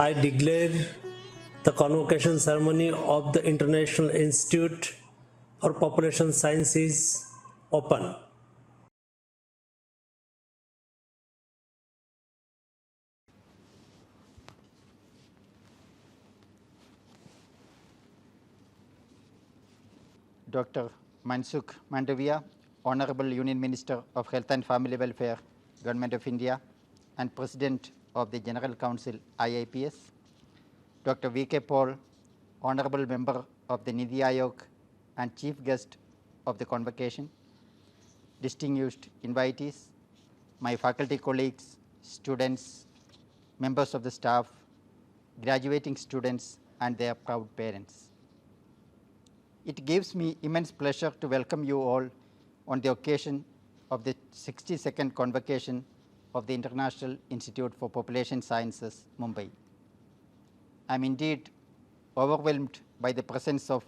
I declare the convocation ceremony of the International Institute for Population Sciences open. Dr. Mansukh Mandaviya, Honorable Union Minister of Health and Family Welfare, Government of India, and President of the General Council, IIPS. Dr. V.K. Paul, Honorable Member of the NITI Aayog and Chief Guest of the Convocation. Distinguished invitees, my faculty colleagues, students, members of the staff, graduating students, and their proud parents. It gives me immense pleasure to welcome you all on the occasion of the 62nd Convocation of the International Institute for Population Sciences, Mumbai. I am indeed overwhelmed by the presence of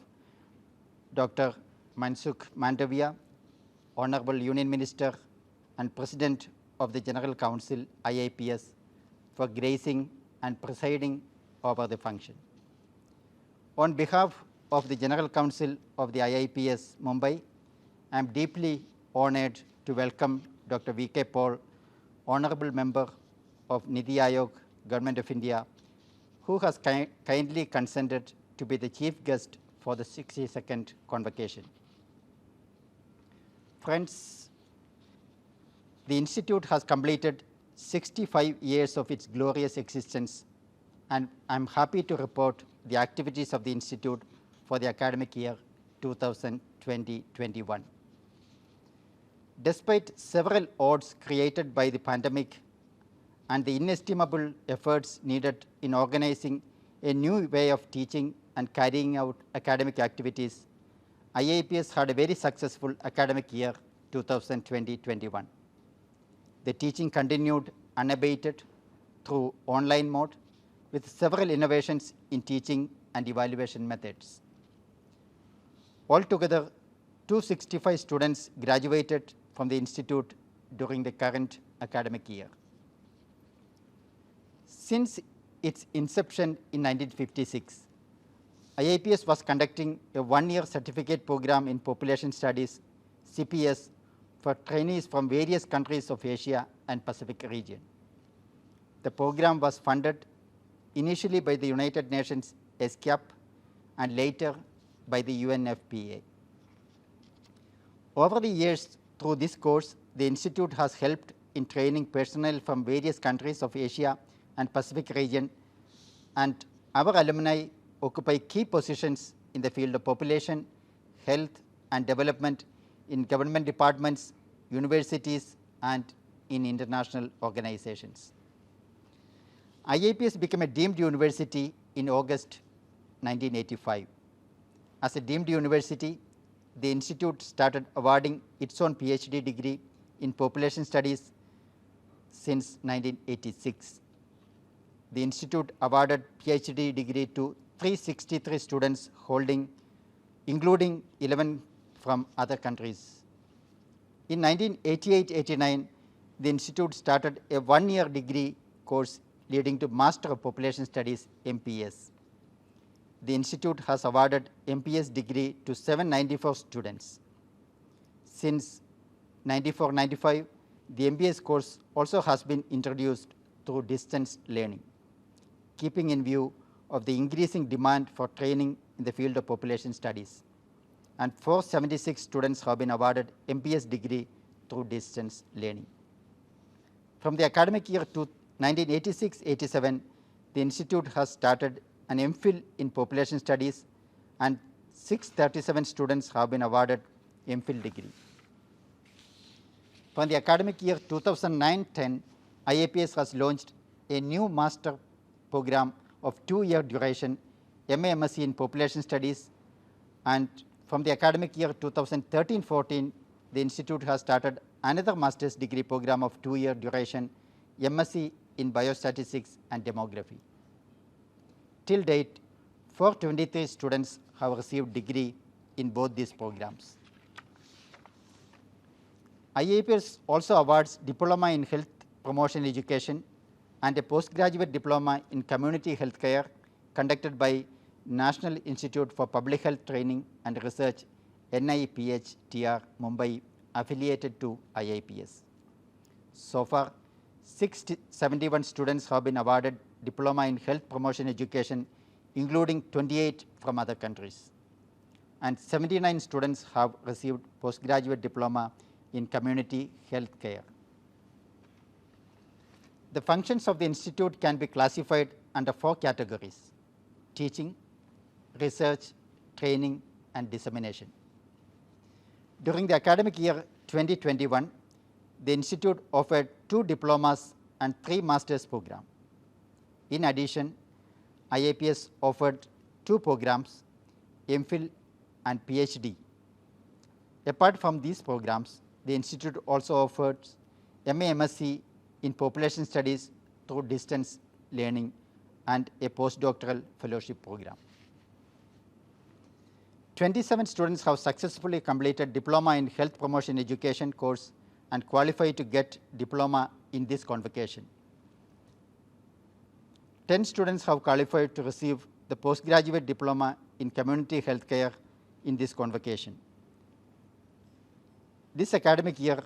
Dr. Mansukh Mandaviya, Honorable Union Minister and President of the General Council, IIPS, for gracing and presiding over the function. On behalf of the General Council of the IIPS, Mumbai, I am deeply honored to welcome Dr. V.K. Paul, Honorable Member of NITI Aayog, Government of India, who has kindly consented to be the Chief Guest for the 62nd Convocation. Friends, the Institute has completed 65 years of its glorious existence, and I am happy to report the activities of the Institute for the academic year 2020-21. Despite several odds created by the pandemic and the inestimable efforts needed in organizing a new way of teaching and carrying out academic activities, IIPS had a very successful academic year 2020-21. The teaching continued unabated through online mode with several innovations in teaching and evaluation methods. Altogether, 265 students graduated from the Institute during the current academic year. Since its inception in 1956, IIPS was conducting a one-year certificate program in Population Studies, CPS, for trainees from various countries of Asia and Pacific region. The program was funded initially by the United Nations ESCAP and later by the UNFPA. Over the years, through this course, the Institute has helped in training personnel from various countries of Asia and Pacific region, and our alumni occupy key positions in the field of population, health, and development in government departments, universities, and in international organizations. IIPS became a deemed university in August 1985. As a deemed university, the Institute started awarding its own PhD degree in population studies since 1986. The Institute awarded PhD degree to 363 students including 11 from other countries. In 1988-89, the Institute started a one-year degree course leading to Master of Population Studies, MPS. The Institute has awarded MPS degree to 794 students. Since 94-95, the MPS course also has been introduced through distance learning, keeping in view of the increasing demand for training in the field of population studies. And 476 students have been awarded MPS degree through distance learning. From the academic year to 1986-87, the Institute has started an MPhil in population studies, and 637 students have been awarded MPhil degree. From the academic year 2009-10, IIPS has launched a new master program of 2-year duration, MA-MSc in population studies, and from the academic year 2013-14, the Institute has started another master's degree program of 2-year duration, MSc in biostatistics and demography. Till date, 423 students have received degree in both these programs. IIPS also awards Diploma in Health Promotion Education, and a postgraduate diploma in community healthcare conducted by National Institute for Public Health Training and Research, NIPH TR, Mumbai, affiliated to IIPS. So far, 671 students have been awarded diploma in health promotion education, including 28 from other countries, and 79 students have received postgraduate diploma in community health care. The functions of the institute can be classified under 4 categories: teaching, research, training, and dissemination. During the academic year 2021, the institute offered 2 diplomas and 3 master's programs. In addition, IIPS offered 2 programs, MPhil and PhD. Apart from these programs, the institute also offers MA-MSc in Population Studies through distance learning and a postdoctoral fellowship program. 27 students have successfully completed Diploma in Health Promotion Education course and qualified to get diploma in this convocation. 10 students have qualified to receive the postgraduate diploma in community healthcare in this convocation. This academic year,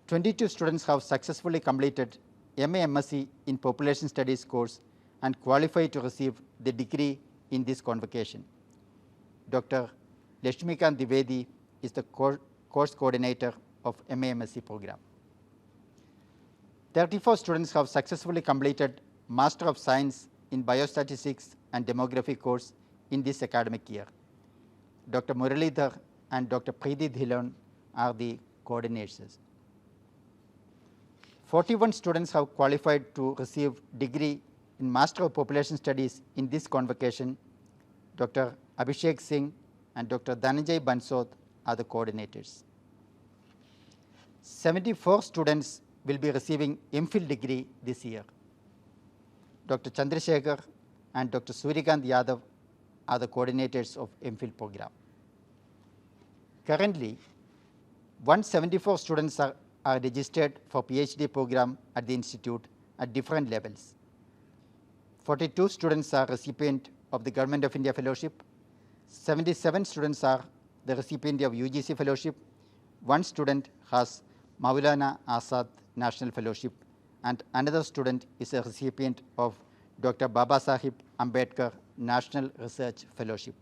22 students have successfully completed MA-MSc in Population Studies course and qualified to receive the degree in this convocation. Dr. Lakshmikant Dwivedi is the course coordinator of MA-MSc program. 34 students have successfully completed Master of Science in Biostatistics and Demography course in this academic year. Dr. Muralidhar and Dr. Preeti Dhillon are the coordinators. 41 students have qualified to receive degree in Master of Population Studies in this convocation. Dr. Abhishek Singh and Dr. Dhananjay Bansod are the coordinators. 74 students will be receiving MPhil degree this year. Dr. Chandrasekhar and Dr. Suryakant Yadav are the coordinators of MPhil program. Currently, 174 students are registered for PhD program at the institute at different levels. 42 students are recipient of the Government of India Fellowship. 77 students are the recipient of UGC Fellowship. 1 student has Maulana Azad National Fellowship, and another student is a recipient of Dr. Babasaheb Ambedkar National Research Fellowship.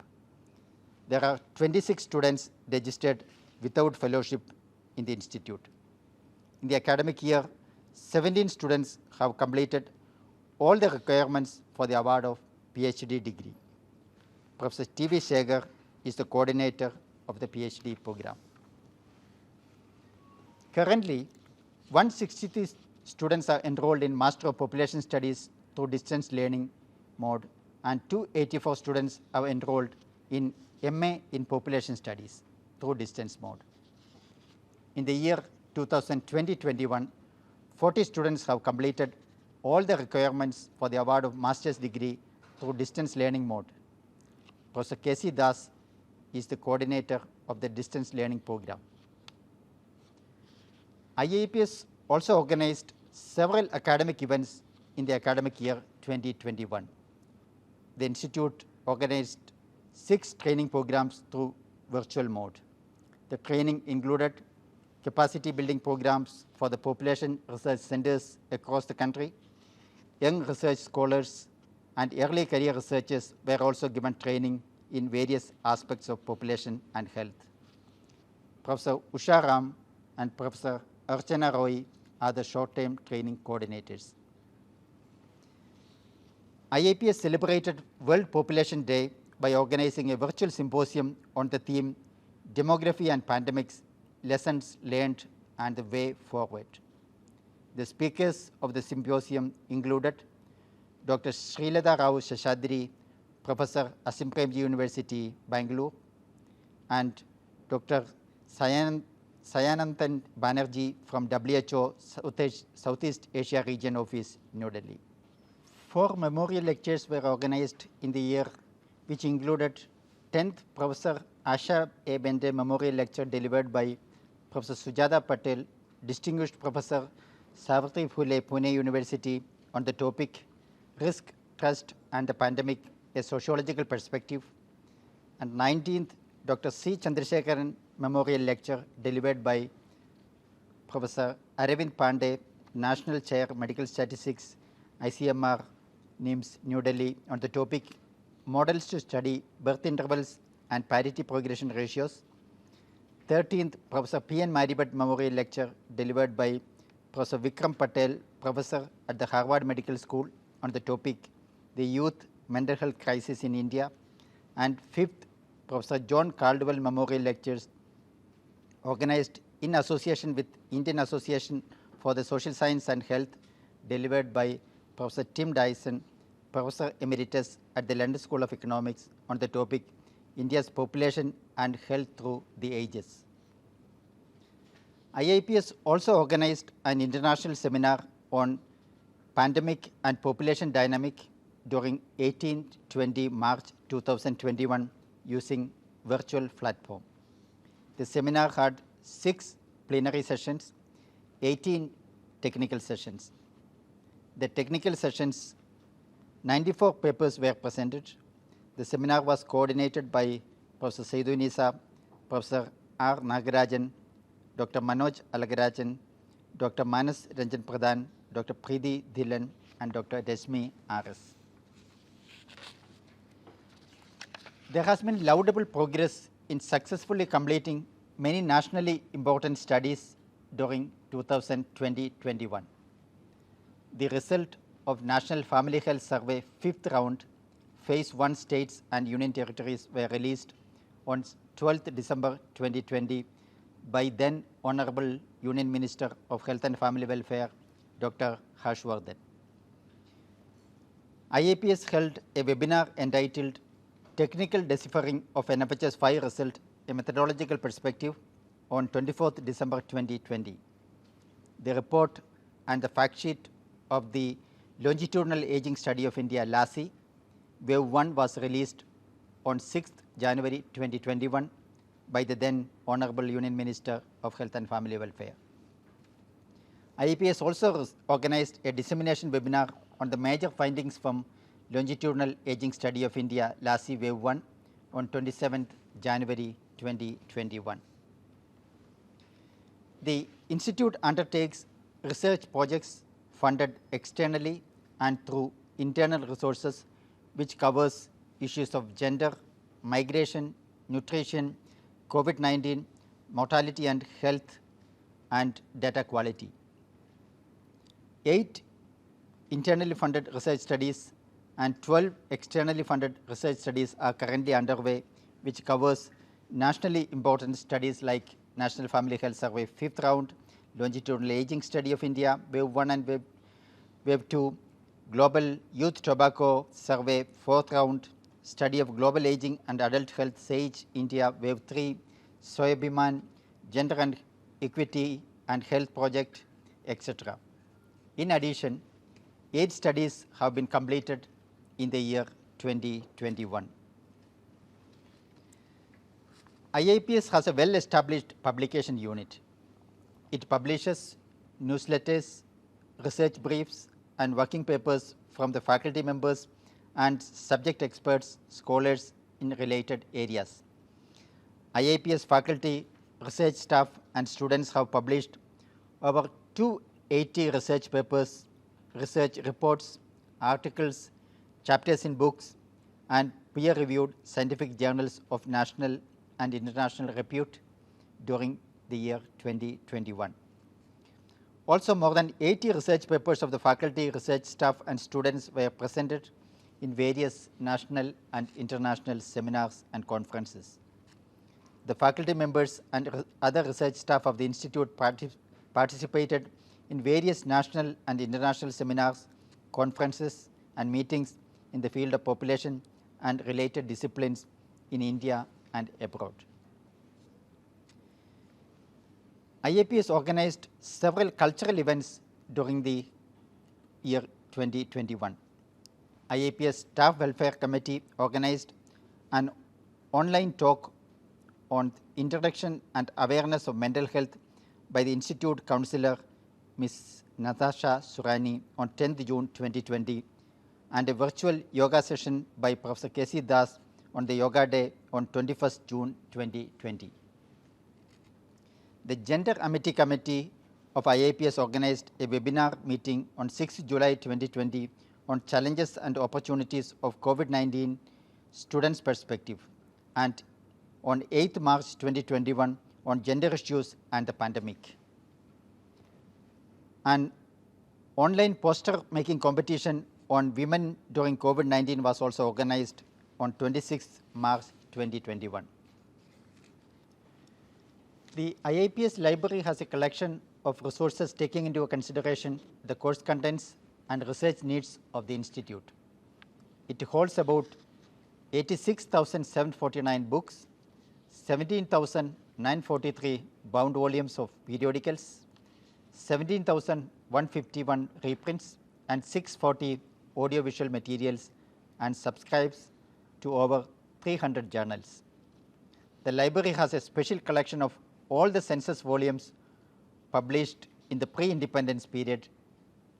There are 26 students registered without fellowship in the institute. In the academic year, 17 students have completed all the requirements for the award of PhD degree. Professor T.V. Shekhar is the coordinator of the PhD program. Currently, 163 students are enrolled in Master of Population Studies through distance learning mode, and 284 students are enrolled in MA in Population Studies through distance mode. In the year 2020-21, 40 students have completed all the requirements for the award of master's degree through distance learning mode. Professor K.C. Das is the coordinator of the distance learning program. IIPS also organized several academic events in the academic year 2021. The institute organized 6 training programs through virtual mode. The training included capacity building programs for the population research centers across the country. Young research scholars and early career researchers were also given training in various aspects of population and health. Professor Usha Ram and Professor Archana Roy are the short-term training coordinators. IIPS celebrated World Population Day by organizing a virtual symposium on the theme Demography and Pandemics, Lessons Learned and the Way Forward. The speakers of the symposium included Dr. Srilata Rao Sheshadri, Professor Asim Premji University, Bangalore, and Dr. Sayananthan Banerjee from WHO Southeast Asia Region Office, New Delhi. 4 memorial lectures were organized in the year, which included 10th Professor Asha A. Bhende Memorial Lecture delivered by Professor Sujata Patel, Distinguished Professor Savitri Phule, Pune University, on the topic Risk, Trust and the Pandemic, a Sociological Perspective, and 19th Dr. C. Chandrasekharan Memorial Lecture delivered by Professor Aravind Pandey, National Chair Medical Statistics, ICMR, NIMS, New Delhi, on the topic Models to Study Birth Intervals and Parity Progression Ratios. 13th Professor P. N. Maribhat Memorial Lecture delivered by Professor Vikram Patel, Professor at the Harvard Medical School, on the topic The Youth Mental Health Crisis in India. And 5th Professor John Caldwell Memorial Lectures organized in association with Indian Association for the Social Science and Health, delivered by Professor Tim Dyson, Professor Emeritus at the London School of Economics, on the topic India's Population and Health Through the Ages. IIPS also organized an international seminar on pandemic and population dynamic during 18-20 March 2021 using virtual platform. The seminar had 6 plenary sessions, 18 technical sessions. The technical sessions, 94 papers were presented. The seminar was coordinated by Professor Seidu Nisa, Professor R. Nagarajan, Dr. Manoj Alagarajan, Dr. Manas Ranjan Pradhan, Dr. Preeti Dhillon, and Dr. Rashmi R.S. There has been laudable progress in successfully completing many nationally important studies during 2020-21. The result of National Family Health Survey 5th round, Phase 1 states and union territories were released on 12th December 2020 by then Hon'ble Union Minister of Health and Family Welfare, Dr. Harshvardhan. IIPS held a webinar entitled Technical Deciphering of NFHS 5 Result, a Methodological Perspective, on 24th December 2020. The report and the fact sheet of the Longitudinal Aging Study of India, LASI, Wave 1 was released on 6th January 2021 by the then Hon'ble Union Minister of Health and Family Welfare. IIPS also organized a dissemination webinar on the major findings from Longitudinal Aging Study of India, LASI Wave 1, on 27th January 2021. The Institute undertakes research projects funded externally and through internal resources, which covers issues of gender, migration, nutrition, COVID-19, mortality and health, and data quality. 8 internally funded research studies and 12 externally funded research studies are currently underway, which covers nationally important studies like National Family Health Survey 5th round, Longitudinal Aging Study of India Wave 1 and Wave 2, Global Youth Tobacco Survey 4th round, Study of Global Aging and Adult Health SAGE India Wave 3, Soyabiman, Gender and Equity and Health Project, etc. In addition, 8 studies have been completed in the year 2021. IIPS has a well-established publication unit. It publishes newsletters, research briefs, and working papers from the faculty members and subject experts, scholars in related areas. IIPS faculty, research staff, and students have published over 280 research papers, research reports, articles, chapters in books, and peer-reviewed scientific journals of national and international repute during the year 2021. Also, more than 80 research papers of the faculty, research staff, and students were presented in various national and international seminars and conferences. The faculty members and other research staff of the institute participated in various national and international seminars, conferences, and meetings in the field of population and related disciplines in India and abroad. IIPS organized several cultural events during the year 2021. IIPS Staff Welfare Committee organized an online talk on introduction and awareness of mental health by the Institute Councillor Ms. Natasha Surani on 10th June 2020 and a virtual yoga session by Professor K.C. Das on the Yoga Day on 21st June 2020. The Gender Amity Committee of IIPS organized a webinar meeting on 6th July 2020 on challenges and opportunities of COVID-19 students' perspective, and on 8th March 2021 on gender issues and the pandemic. An online poster making competition on women during COVID-19 was also organized on 26th March 2021. The IIPS library has a collection of resources taking into consideration the course contents and research needs of the institute. It holds about 86,749 books, 17,943 bound volumes of periodicals, 17,151 reprints, and 640 audiovisual materials, and subscribes to over 300 journals. The library has a special collection of all the census volumes published in the pre-independence period.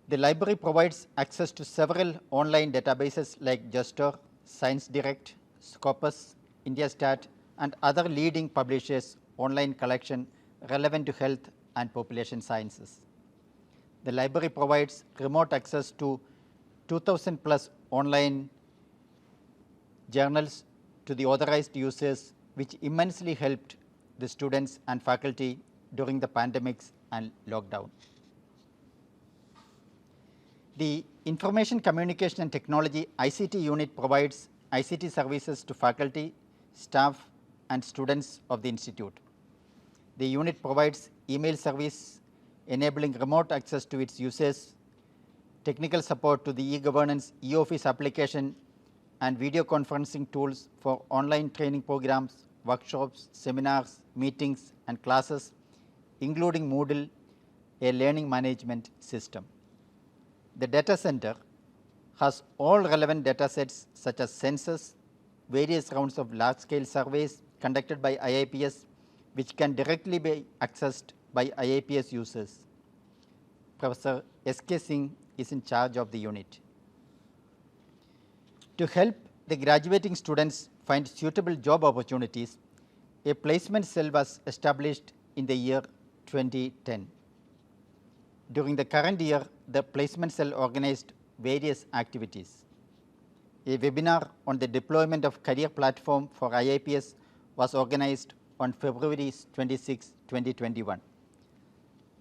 The library provides access to several online databases like JustOr, Science Direct, Scopus, IndiaStat, and other leading publishers' online collection relevant to health and population sciences. The library provides remote access to 2,000 plus online journals to the authorized users, which immensely helped the students and faculty during the pandemics and lockdown. The Information Communication and Technology ICT unit provides ICT services to faculty, staff, and students of the institute. The unit provides email service enabling remote access to its users, technical support to the e-governance e-office application, and video conferencing tools for online training programs, workshops, seminars, meetings, and classes, including Moodle, a learning management system. The data center has all relevant data sets such as census, various rounds of large-scale surveys conducted by IIPS, which can directly be accessed by IIPS users. Professor S.K. Singh is in charge of the unit. To help the graduating students find suitable job opportunities, a placement cell was established in the year 2010. During the current year, the placement cell organized various activities. A webinar on the deployment of career platform for IIPS was organized on February 26, 2021.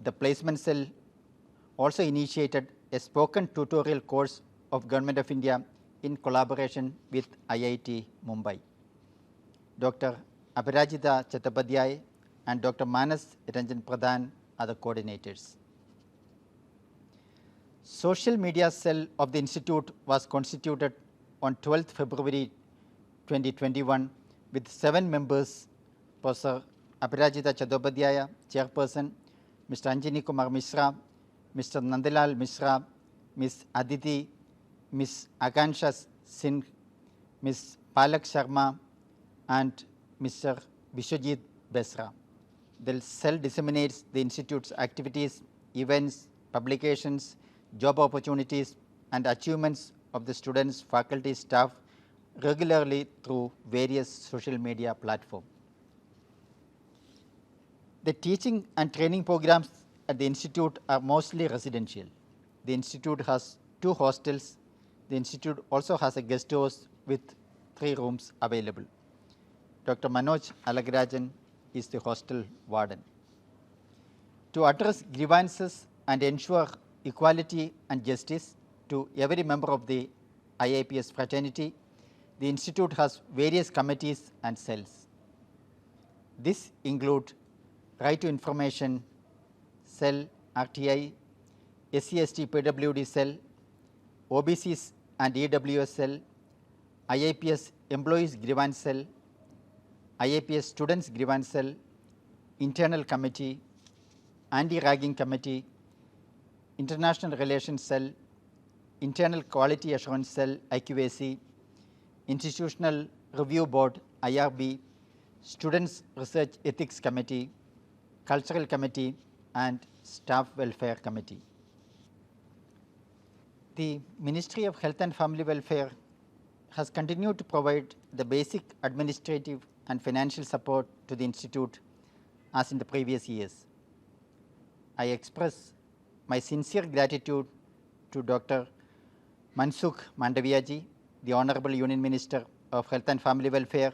The placement cell also initiated a spoken tutorial course of Government of India in collaboration with IIT Mumbai. Dr. Aparajita Chattopadhyay and Dr. Manas Ranjan Pradhan are the coordinators. Social media cell of the institute was constituted on 12th February 2021 with 7 members: Professor Aparajita Chattopadhyay, Chairperson, Mr. Anjani Kumar Mishra, Mr. Nandalal Mishra, Ms. Aditi, Ms. Akansha Singh, Ms. Palak Sharma, and Mr. Vishwajit Besra. The cell disseminates the institute's activities, events, publications, job opportunities, and achievements of the students, faculty, staff regularly through various social media platforms. The teaching and training programs at the institute are mostly residential. The institute has 2 hostels. The institute also has a guest house with 3 rooms available. Dr. Manoj Alagarajan is the hostel warden. To address grievances and ensure equality and justice to every member of the IIPS fraternity, the institute has various committees and cells. This include Right to Information Cell, RTI, SC/ST PWD Cell, OBCs and EWS Cell, IIPS Employees Grievance Cell, IIPS Students Grievance Cell, Internal Committee, Anti-Ragging Committee, International Relations Cell, Internal Quality Assurance Cell, IQAC, Institutional Review Board, IRB, Students Research Ethics Committee, Cultural Committee, and Staff Welfare Committee. The Ministry of Health and Family Welfare has continued to provide the basic administrative and financial support to the institute as in the previous years. I express my sincere gratitude to Dr. Mansukh Mandaviya ji, the Hon'ble Union Minister of Health and Family Welfare,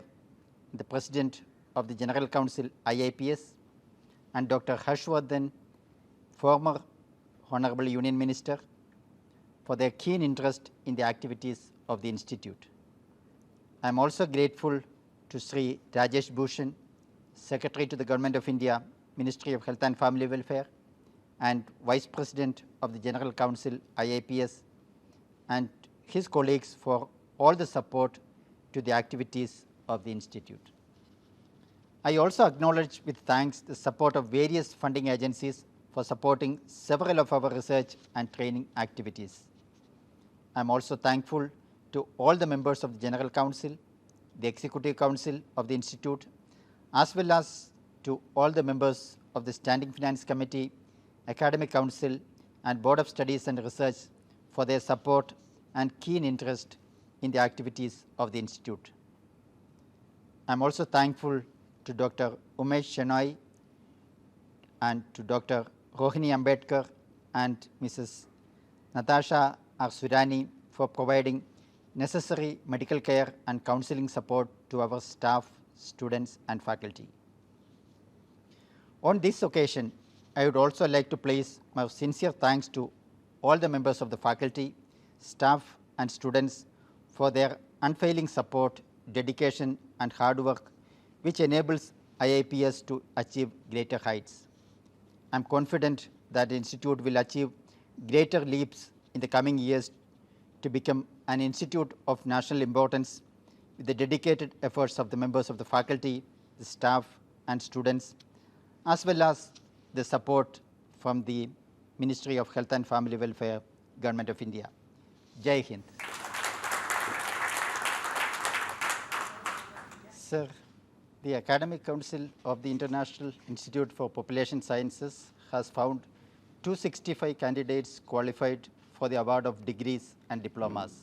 the President of the General Council IIPS, and Dr. Harshvardhan, former Hon'ble Union Minister, for their keen interest in the activities of the institute. I am also grateful to Sri Rajesh Bhushan, Secretary to the Government of India, Ministry of Health and Family Welfare, and Vice President of the General Council IIPS, and his colleagues for all the support to the activities of the institute. I also acknowledge with thanks the support of various funding agencies for supporting several of our research and training activities. I am also thankful to all the members of the General Council, the Executive Council of the Institute, as well as to all the members of the Standing Finance Committee, Academic Council, and Board of Studies and Research for their support and keen interest in the activities of the Institute. I am also thankful to Dr. Umesh Shenoy and to Dr. Rohini Ambedkar and Mrs. Natasha R. Surani for providing necessary medical care and counseling support to our staff, students, and faculty. On this occasion, I would also like to place my sincere thanks to all the members of the faculty, staff, and students for their unfailing support, dedication, and hard work, which enables IIPS to achieve greater heights. I am confident that the institute will achieve greater leaps in the coming years to become an institute of national importance with the dedicated efforts of the members of the faculty, the staff, and students, as well as the support from the Ministry of Health and Family Welfare, Government of India. Jai Hind. Sir, the Academic Council of the International Institute for Population Sciences has found 265 candidates qualified for the award of degrees and diplomas.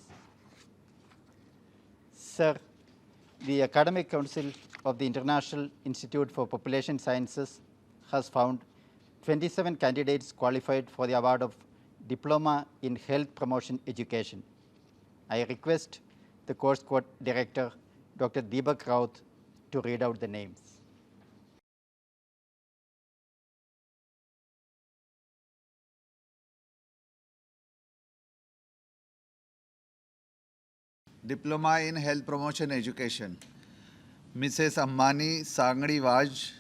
Sir, the Academic Council of the International Institute for Population Sciences has found 27 candidates qualified for the award of Diploma in Health Promotion Education. I request the course director, Dr. Deepak Raut, to read out the names. Diploma in Health Promotion Education, Mrs. Ammani Sangdi Vaj,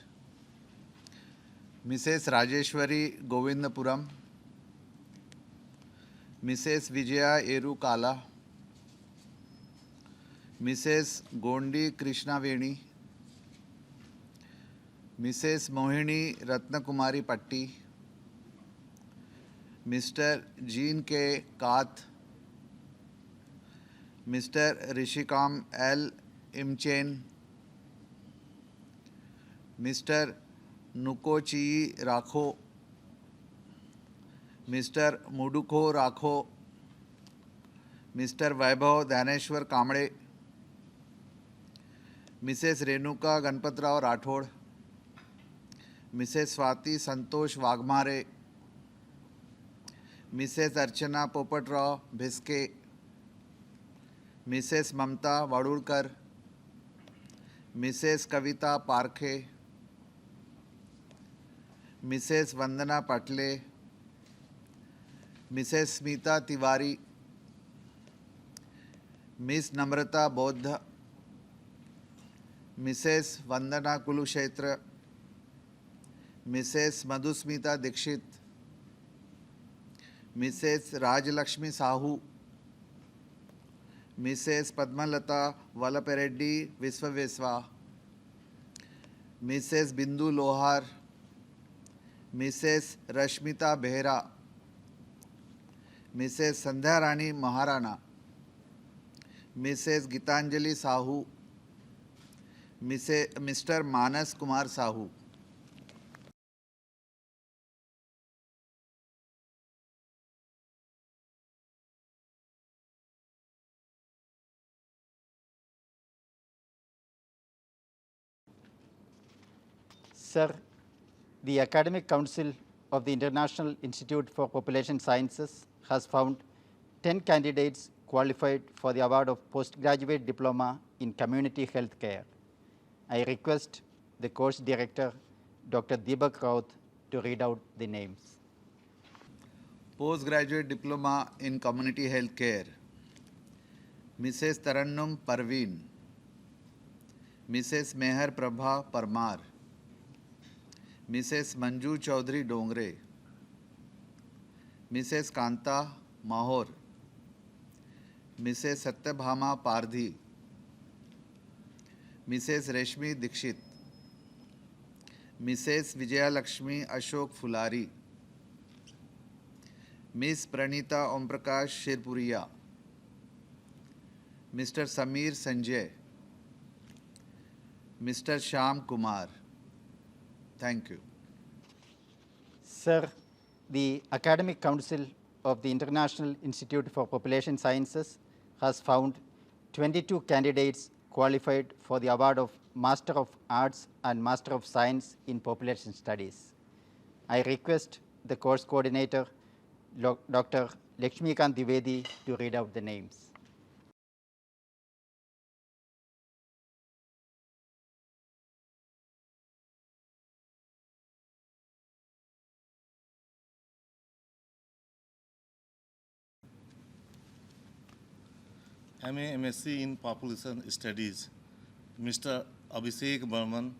Mrs. Rajeshwari Govindapuram, Mrs. Vijaya Eru Kala, Mrs. Gondi Krishnaveni, Mrs. Mohini Ratnakumari Patti, Mr. Jean K. Kath, Mr. Rishikam L. Imchen, Mr. Nukochi Rakho, Mr. Mudukho Rakho, Mr. Vaibhav Dhaneshwar Kamde, Mrs. Renuka Ganpatrao Rathod, Mrs. Swati Santosh Wagmare, Mrs. Archana Popatrao Bhiske, Mrs. Mamta Vadurkar, Mrs. Kavita Parkhe, Mrs. Vandana Patle, Mrs. Smita Tiwari, Ms. Namrata Bodha, Mrs. Vandana Kulushetra, Mrs. Madhusmita Dikshit, Mrs. Rajalakshmi Sahu, Mrs. Padmalata Valapereddy Viswa, Mrs. Bindu Lohar, Mrs. Rashmita Behera, Mrs. Sandhya Rani Maharana, Mrs. Gitanjali Sahu, Mr. Manas Kumar Sahu. Sir, the Academic Council of the International Institute for Population Sciences has found 10 candidates qualified for the award of postgraduate diploma in community health care. I request the course director, Dr. Deepak Raut, to read out the names. Postgraduate Diploma in Community Health Care, Mrs. Tarannum Parveen, Mrs. Meher Prabha Parmar, Mrs. Manju Chaudhary Dongre, Mrs. Kanta Mahor, Mrs. Satyabhama Pardhi, Mrs. Reshmi Dikshit, Mrs. Vijaya Lakshmi Ashok Fulari, Ms. Pranita Omprakash Shirpuria, Mr. Samir Sanjay, Mr. Shyam Kumar. Thank you. Sir, the Academic Council of the International Institute for Population Sciences has found 22 candidates qualified for the award of Master of Arts and Master of Science in Population Studies. I request the course coordinator, Dr. Lakshmikant Dwivedi, to read out the names. MA MSc in Population Studies, Mr. Abhishek Burman,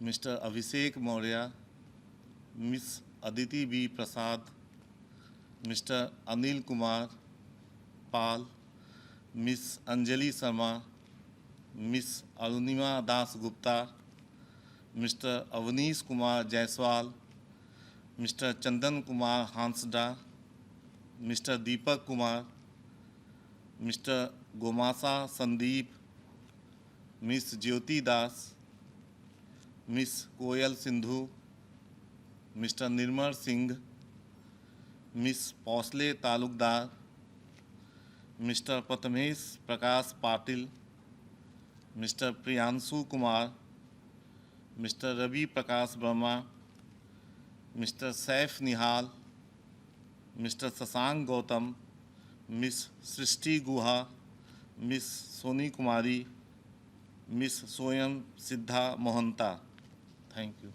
Mr. Abhishek Maurya, Ms. Aditi B. Prasad, Mr. Anil Kumar Pal, Ms. Anjali Sharma, Ms. Arunima Das Gupta, Mr. Avanish Kumar Jaiswal, Mr. Chandan Kumar Hansda, Mr. Deepak Kumar, Mr. Gomasa Sandeep, Ms. Jyoti Das, Ms. Koyal Sindhu, Mr. Nirmal Singh, Ms. Pausle Talukdar, Mr. Prathamesh Prakash Patil, Mr. Priyanshu Kumar, Mr. Ravi Prakash Verma, Mr. Saif Nihal, Mr. Sasank Gautam, Ms. Srishti Guha, Ms. Soni Kumari, Ms. Soyam Siddha Mohanta. Thank you.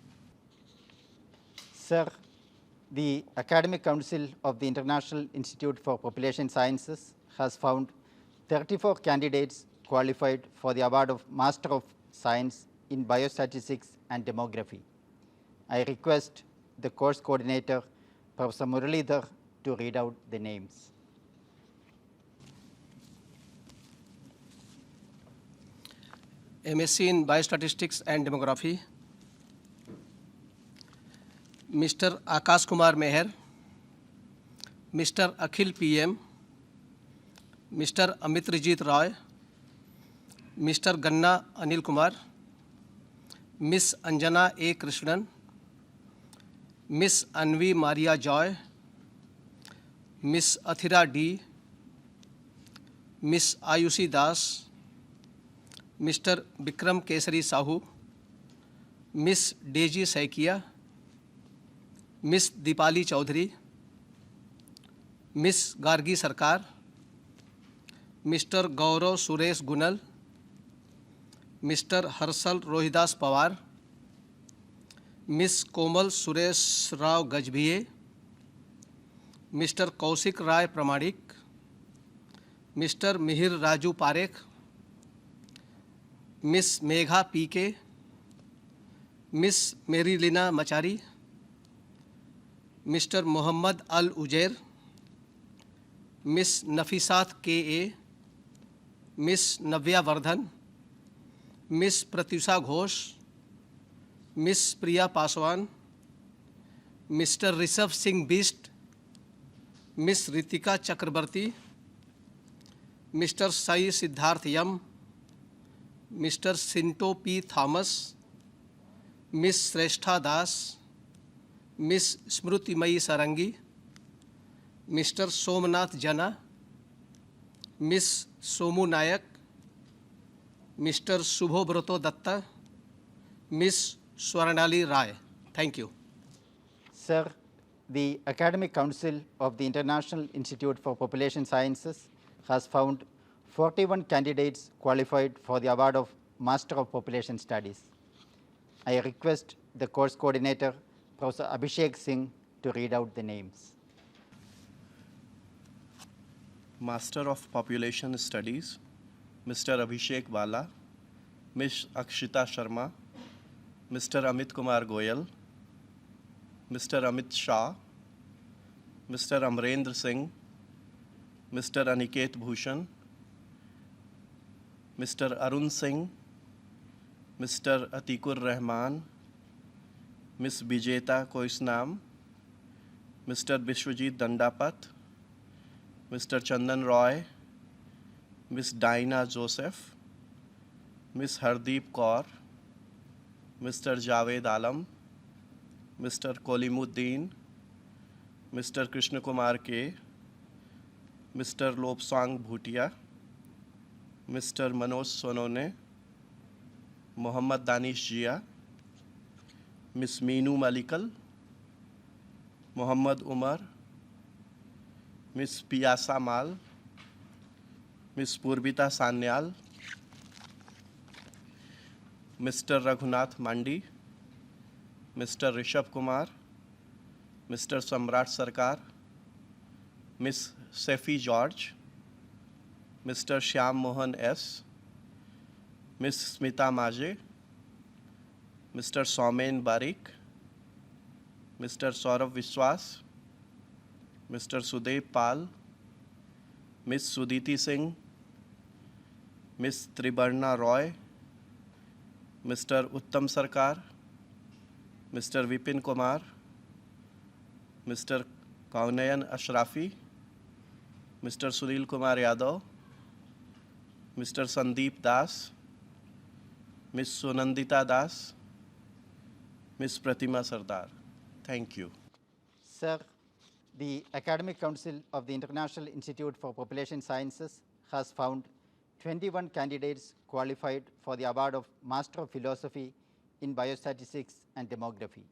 Sir, the Academic Council of the International Institute for Population Sciences has found 34 candidates qualified for the award of Master of Science in Biostatistics and Demography. I request the course coordinator, Professor Muralidhar, to read out the names. MSc in Biostatistics and Demography, Mr. Akash Kumar Meher, Mr. Akhil PM, Mr. Amitrijit Roy, Mr. Ganna Anil Kumar, Miss Anjana A. Krishnan, Miss Anvi Maria Joy, Miss Athira D, Miss Ayushi Das, Mr. Bikram Kesari Sahu, Miss Deji Saikia, Miss Deepali Chaudhary, Miss Gargi Sarkar, Mr. Gaurav Suresh Gunal, Mr. Harshal Rohidas Pawar, Miss Komal Suresh Rao Gajbhiye, Mr. Kausik Rai Pramadik, Mr. Mihir Raju Parekh, Miss Megha PK, Miss Merilina Machari, Mr. Muhammad Al Ujair, Miss Nafisat KA, Miss Navya Vardhan, Miss Pratyusha Ghosh, Miss Priya Paswan, Mr. Rishabh Singh Bist, Miss Ritika Chakrabarti, Mr. Sai Siddharth Yam, Mr. Sinto P. Thomas, Miss Sreshtha Das, Miss Smruti Mai Sarangi, Mr. Somnath Jana, Miss Somu Nayak, Mr. Subho Broto Datta, Miss Swarnali Rai. Thank you. Sir, the Academic Council of the International Institute for Population Sciences has found 41 candidates qualified for the award of Master of Population Studies. I request the course coordinator, Professor Abhishek Singh, to read out the names. Master of Population Studies, Mr. Abhishek Wala, Ms. Akshita Sharma, Mr. Amit Kumar Goyal, Mr. Amit Shah, Mr. Amrendra Singh, Mr. Aniket Bhushan, Mr. Arun Singh, Mr. Atikur Rahman, Ms. Bijeta Koisnam, Mr. Bishwajit Dandapat, Mr. Chandan Roy, Ms. Dinah Joseph, Ms. Hardeep Kaur, Mr. Javed Alam, Mr. Kolimuddin, Mr. Krishna Kumar K, Mr. Lobsang Bhutia, Mr. Manoj Sonone, Mohammad Danish Jia, Ms. Meenu Malikal, Mohammad Umar, Ms. Piyasa Mal, Ms. Purbita Sanyal, Mr. Raghunath Mandi, Mr. Rishabh Kumar, Mr. Samrat Sarkar, Ms. Sefi George, Mr. Shyam Mohan S, Ms. Smita Maje, Mr. Somen Barik, Mr. Saurav Viswas, Mr. Sudev Pal, Ms. Suditi Singh, Ms. Tribarna Roy, Mr. Uttam Sarkar, Mr. Vipin Kumar, Mr. Kaunayan Ashrafi, Mr. Sunil Kumar Yadav, Mr. Sandeep Das, Ms. Sunandita Das, Ms. Pratima Sardar. Thank you. Sir, the Academic Council of the International Institute for Population Sciences has found 21 candidates qualified for the award of Master of Philosophy in Biostatistics and Demography.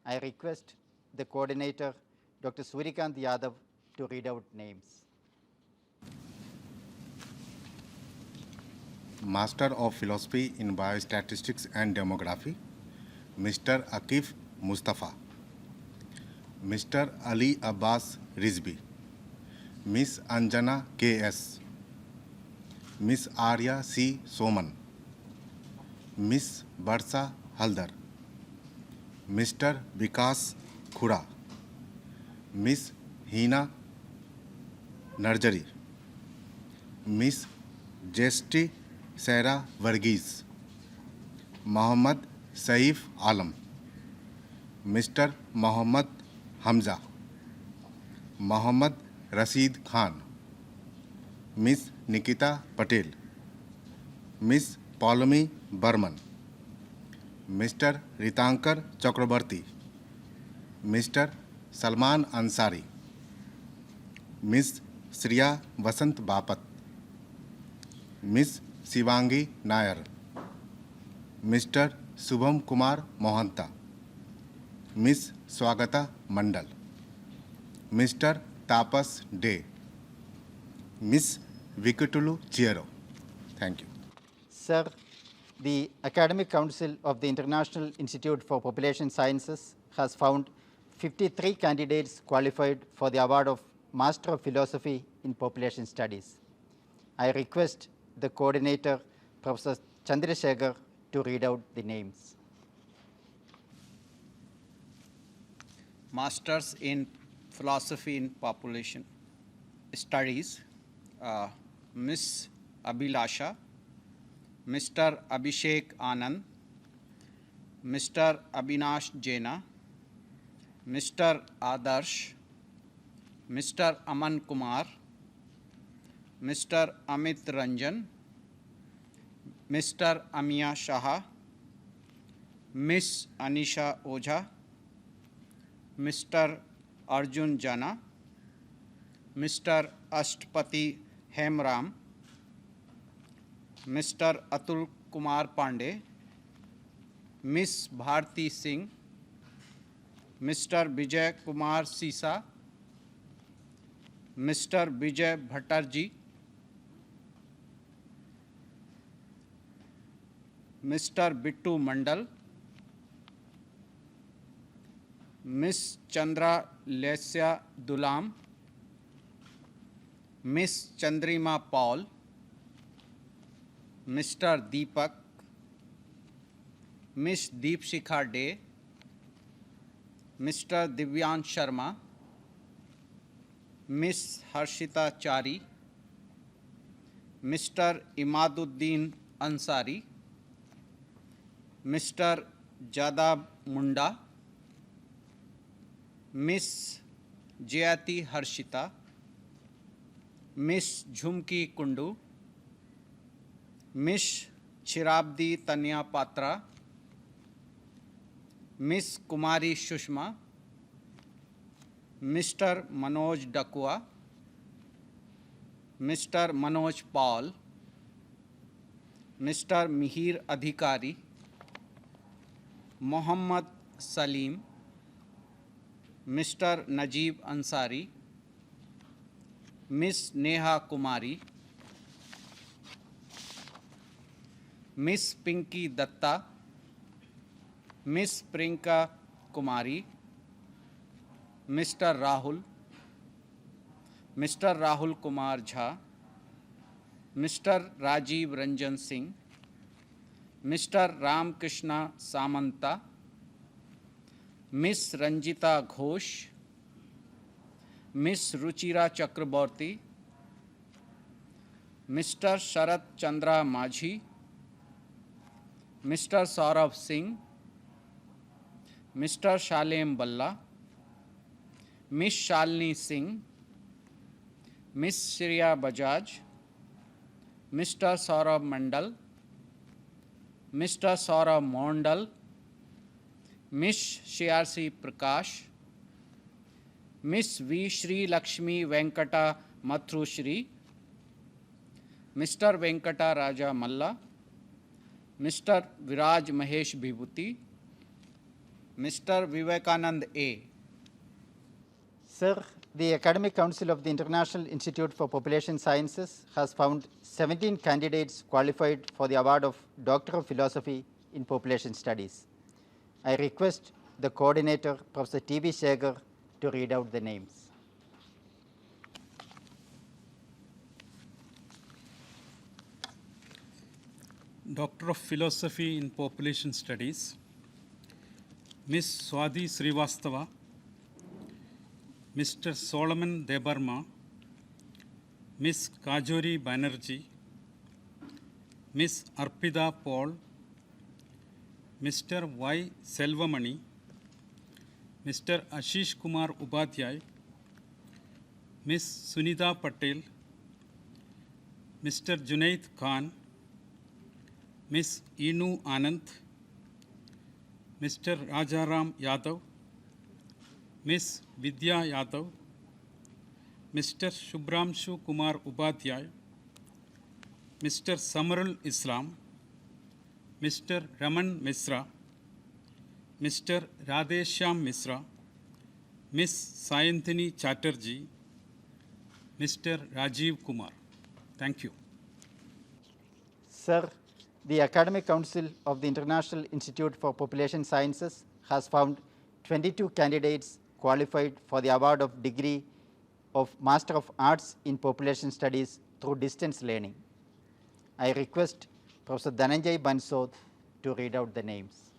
I request the coordinator, Dr. Surikant Yadav, to read out names. Master of Philosophy in Biostatistics and Demography, Mr. Akif Mustafa, Mr. Ali Abbas Rizvi, Ms. Anjana K.S., Ms. Arya C. Soman, Ms. Barsa Haldar, Mr. Vikas Khura, Ms. Hina Narjari, Ms. Jesti Sarah Varghese, Mohammad Saif Alam, Mr. Mohammad Hamza, Mohammad Rashid Khan, Ms. Nikita Patel, Ms. Paulami Burman, Mr. Ritankar Chakrabarti, Mr. Salman Ansari, Ms. Shriya Vasant Bapat, Ms. Shivangi Nair, Mr. Subham Kumar Mohanta, Ms. Swagata Mandal, Mr. Tapas De, Ms. Vikatulu Chiero. Thank you. Sir, the Academic Council of the International Institute for Population Sciences has found 53 candidates qualified for the award of Master of Philosophy in Population Studies. I request the coordinator, Professor Chandrasekhar, to read out the names. Masters in Philosophy in Population Studies, Ms. Abhilasha, Mr. Abhishek Anand, Mr. Abhinash Jaina, Mr. Adarsh, Mr. Aman Kumar, Mr. Amit Ranjan, Mr. Amia Shah, Ms. Anisha Ojha, Mr. Arjun Jana, Mr. Ashtpati Hemram, Mr. Atul Kumar Pandey, Miss Bharti Singh, Mr. Vijay Kumar Sisa, Mr. Vijay Bhattarji, Mr. Bittu Mandal, Miss Chandra Lesya Dulam, Miss Chandrima Paul, Mr. Deepak, Miss Deepshikha Day, Mr. Divyan Sharma, Miss Harshita Chari, Mr. Imaduddin Ansari, Mr. Jadab Munda, Miss Jayati Harshita, Miss Jhumki Kundu, Miss Chirabdi Tanya Patra, Miss Kumari Shushma, Mr. Manoj Dakua, Mr. Manoj Paul, Mr. Mihir Adhikari, Mohammad Salim, Mr. Najib Ansari, Miss Neha Kumari, Miss Pinky Datta, Miss Prinka Kumari, Mr. Rahul Kumar Jha, Mr. Rajiv Ranjan Singh, Mr. Ram Krishna Samanta, Miss Ranjita Ghosh, Miss Ruchira Chakraborty, Mr. Sharat Chandra Majhi, Mr. Saurabh Singh, Mr. Shalem Balla, Miss Shalini Singh, Miss Shriya Bajaj, Mr. Saurabh Mandal, Mr. Saurabh Mondal, Miss Shriyasi Prakash, Miss V. Shri Lakshmi Venkata Matrushri, Mr. Venkata Raja Malla, Mr. Viraj Mahesh Bhibhuti, Mr. Vivekanand A. Sir, the Academic Council of the International Institute for Population Sciences has found 17 candidates qualified for the award of Doctor of Philosophy in Population Studies. I request the coordinator, Professor T.V. Shekhar, to read out the names. Doctor of Philosophy in Population Studies, Miss Swati Srivastava, Mr. Solomon Debarma, Miss Kajori Banerjee, Miss Arpida Paul, Mr. Y. Selvamani, Mr. Ashish Kumar Upadhyay, Miss Sunita Patel, Mr. Junaid Khan, Miss Inu Anand, Mr. Rajaram Yadav, Miss Vidya Yadav, Mr. Shubramshu Kumar Upadhyay, Mr. Samarul Islam, Mr. Raman Misra, Mr. Radheshyam Misra, Miss Sayanthini Chatterjee, Mr. Rajiv Kumar. Thank you. Sir, the Academic Council of the International Institute for Population Sciences has found 22 candidates qualified for the award of degree of Master of Arts in Population Studies through distance learning. I request Professor Dhananjay Bansod to read out the names.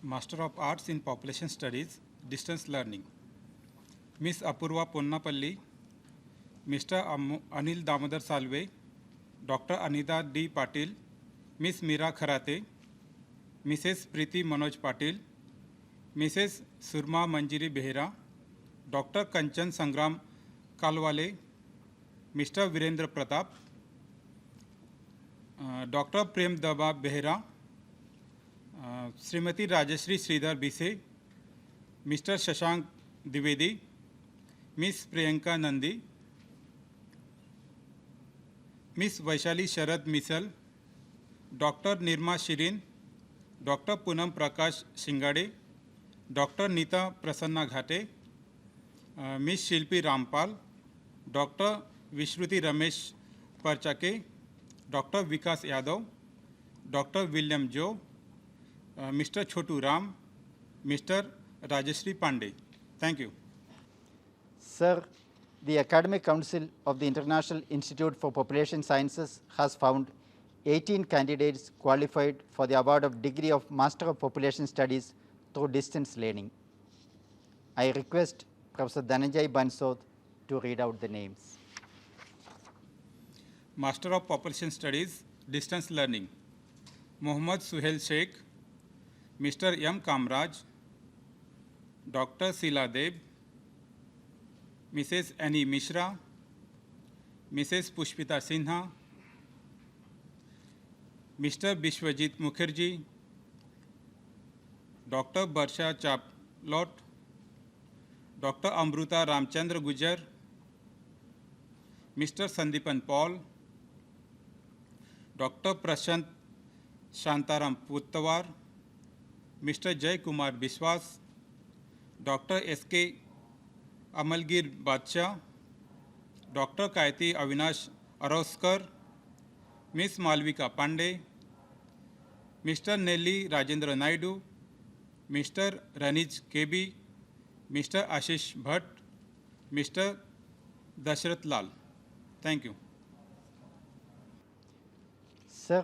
Master of Arts in Population Studies, Distance Learning, Miss Apurva Ponnapalli, Mr. Anil Damodar Salve, Dr. Anita D. Patil, Miss Meera Kharate, Mrs. Preeti Manoj Patil, Mrs. Surma Manjiri Behera, Dr. Kanchan Sangram Kalwale, Mr. Virendra Pratap, Dr. Prem Daba Behera, Srimati Rajashri Sridhar Bise, Mr. Shashank Dwivedi, Miss Priyanka Nandi, Miss Vaishali Sharad Misal, Dr. Nirma Shirin, Dr. Punam Prakash Singade, Dr. Nita Prasanna Ghate, Miss Shilpi Rampal, Dr. Vishruti Ramesh Parchake, Dr. Vikas Yadav, Dr. William Jo, Mr. Chotu Ram, Mr. Rajeshri Pandey. Thank you. Sir, the Academic Council of the International Institute for Population Sciences has found 18 candidates qualified for the award of degree of Master of Population Studies through distance learning. I request Professor Dhananjay Bansod to read out the names. Master of Population Studies, Distance Learning, Mohammad Suhail Sheikh, Mr. M. Kamraj, Dr. Sila Deb, Mrs. Annie Mishra, Mrs. Pushpita Sinha, Mr. Bishwajit Mukherjee, Dr. Barsha Chillout, Dr. Amruta Ramchandra Gujar, Mr. Sandipan Paul, Dr. Prashant Shantaram Puttawar, Mr. Jay Kumar Biswas, Dr. S.K. Amalgir Badshah, Dr. Kaiti Avinash Aroskar, Ms. Malvika Pandey, Mr. Nelly Rajendra Naidu, Mr. Ranij KB, Mr. Ashish Bhatt, Mr. Dashrath Lal. Thank you. Sir,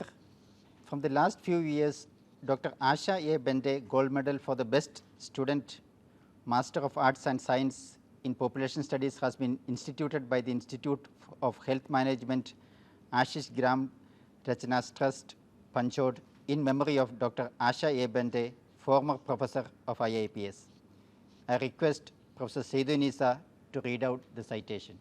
from the last few years, Dr. Asha A. Bhende Gold Medal for the Best Student Master of Arts and Science in Population Studies has been instituted by the Institute of Health Management Ashish Gram Rachna's Trust, Panchod, in memory of Dr. Asha A. Bhende, former professor of IIPS. I request Professor Seydou Nisa to read out the citation.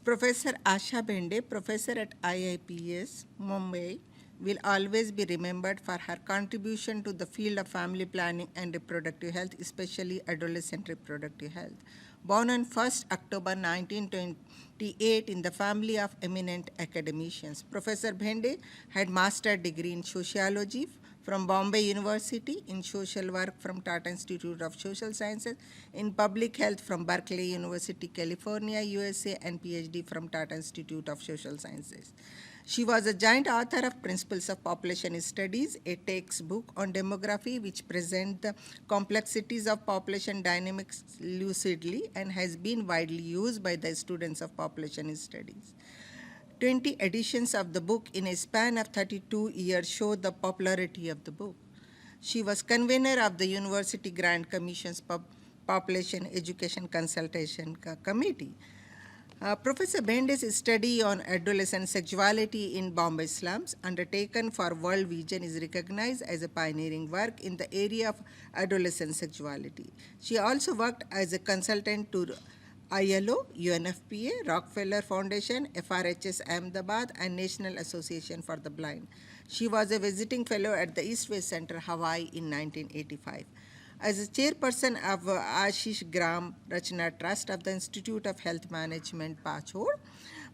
Professor Asha Bhende, professor at IIPS, Mumbai, will always be remembered for her contribution to the field of family planning and reproductive health, especially adolescent reproductive health. Born on 1st October 1928 in the family of eminent academicians, Professor Bhende had master's degree in sociology from Bombay University, in social work from Tata Institute of Social Sciences, in public health from Berkeley University, California, USA, and PhD from Tata Institute of Social Sciences. She was a joint author of Principles of Population Studies, a textbook on demography which presents the complexities of population dynamics lucidly and has been widely used by the students of population studies. 20 editions of the book in a span of 32 years show the popularity of the book. She was convener of the University Grant Commission's Population Education Consultation Committee. Professor Bhende's study on adolescent sexuality in Bombay slums, undertaken for World Vision, is recognized as a pioneering work in the area of adolescent sexuality. She also worked as a consultant to ILO, UNFPA, Rockefeller Foundation, FRHS Ahmedabad, and National Association for the Blind. She was a visiting fellow at the East West Center, Hawaii in 1985. As a chairperson of Ashish Gram Rachna Trust of the Institute of Health Management, Pachor,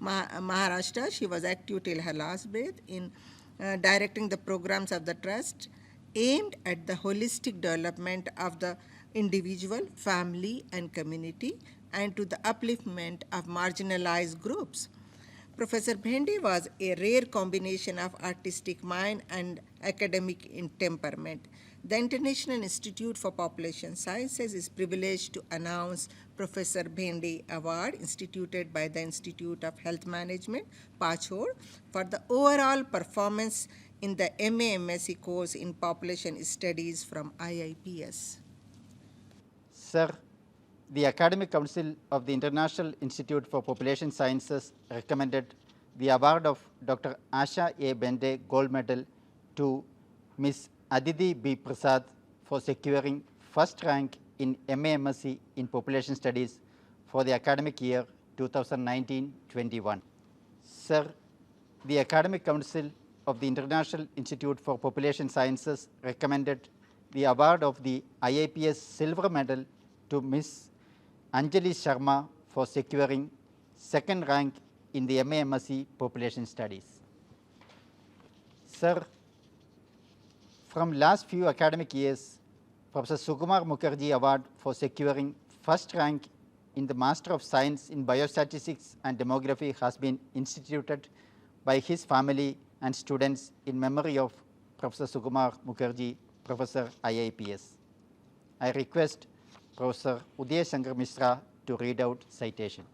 Maharashtra, she was active till her last breath in directing the programs of the trust aimed at the holistic development of the individual, family, and community, and to the upliftment of marginalized groups. Professor Bhende was a rare combination of artistic mind and academic temperament. The International Institute for Population Sciences is privileged to announce Professor Bhende Award instituted by the Institute of Health Management, Pachor, for the overall performance in the MA-MSc course in Population Studies from IIPS. Sir, the Academic Council of the International Institute for Population Sciences recommended the award of Dr. Asha A. Bhende Gold Medal to Ms. Aditi B. Prasad for securing first rank in MA-MSc in Population Studies for the academic year 2019-21. Sir, the Academic Council of the International Institute for Population Sciences recommended the award of the IIPS Silver Medal to Ms. Anjali Sharma for securing second rank in the MA-MSc Population Studies. Sir, from last few academic years, Professor Sukumar Mukherjee Award for securing first rank in the Master of Science in Biostatistics and Demography has been instituted by his family and students in memory of Professor Sukumar Mukherjee, Professor IIPS. I request Professor Uday Shankar Mishra to read out citation.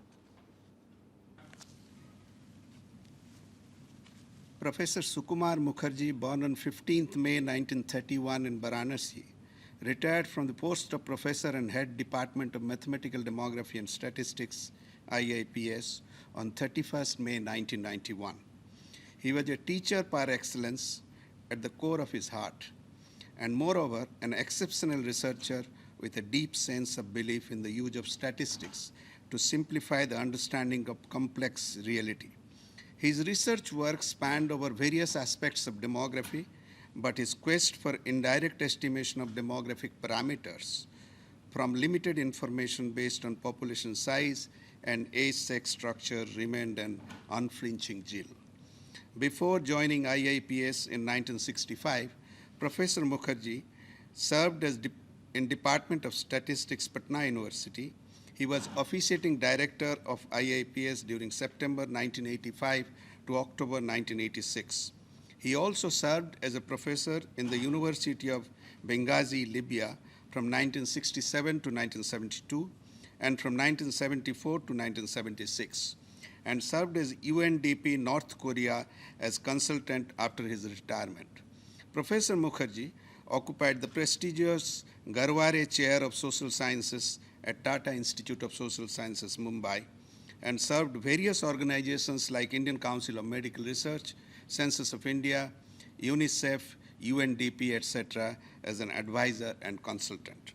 Professor Sukumar Mukherjee, born on 15th May 1931 in Varanasi, retired from the post of Professor and Head Department of Mathematical Demography and Statistics, IIPS, on 31st May 1991. He was a teacher par excellence at the core of his heart, and moreover, an exceptional researcher with a deep sense of belief in the use of statistics to simplify the understanding of complex reality. His research work spanned over various aspects of demography, but his quest for indirect estimation of demographic parameters from limited information based on population size and age-sex structure remained an unflinching zeal. Before joining IIPS in 1965, Professor Mukherjee served as in Department of Statistics, Patna University. He was officiating director of IIPS during September 1985 to October 1986. He also served as a professor in the University of Benghazi, Libya from 1967 to 1972 and from 1974 to 1976, and served as UNDP North Korea as consultant after his retirement. Professor Mukherjee occupied the prestigious Garware Chair of Social Sciences at Tata Institute of Social Sciences, Mumbai, and served various organizations like Indian Council of Medical Research, Census of India, UNICEF, UNDP, etc., as an advisor and consultant.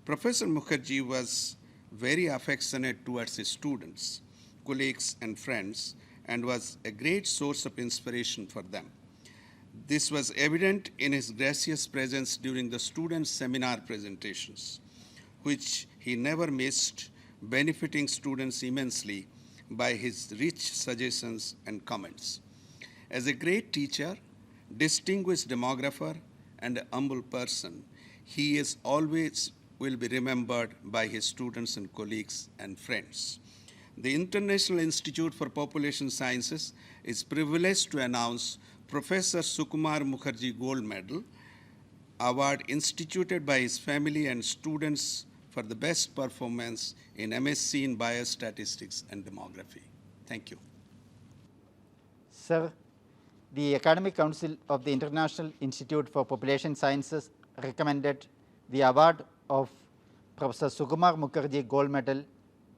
Professor Mukherjee was very affectionate towards his students, colleagues, and friends, and was a great source of inspiration for them. This was evident in his gracious presence during the student seminar presentations, which he never missed, benefiting students immensely by his rich suggestions and comments. As a great teacher, distinguished demographer, and a humble person, he is always will be remembered by his students and colleagues and friends. The International Institute for Population Sciences is privileged to announce Professor Sukumar Mukherjee Gold Medal, award instituted by his family and students for the best performance in MSc in Biostatistics and Demography. Thank you. Sir, the Academic Council of the International Institute for Population Sciences recommended the award of Professor Sukumar Mukherjee Gold Medal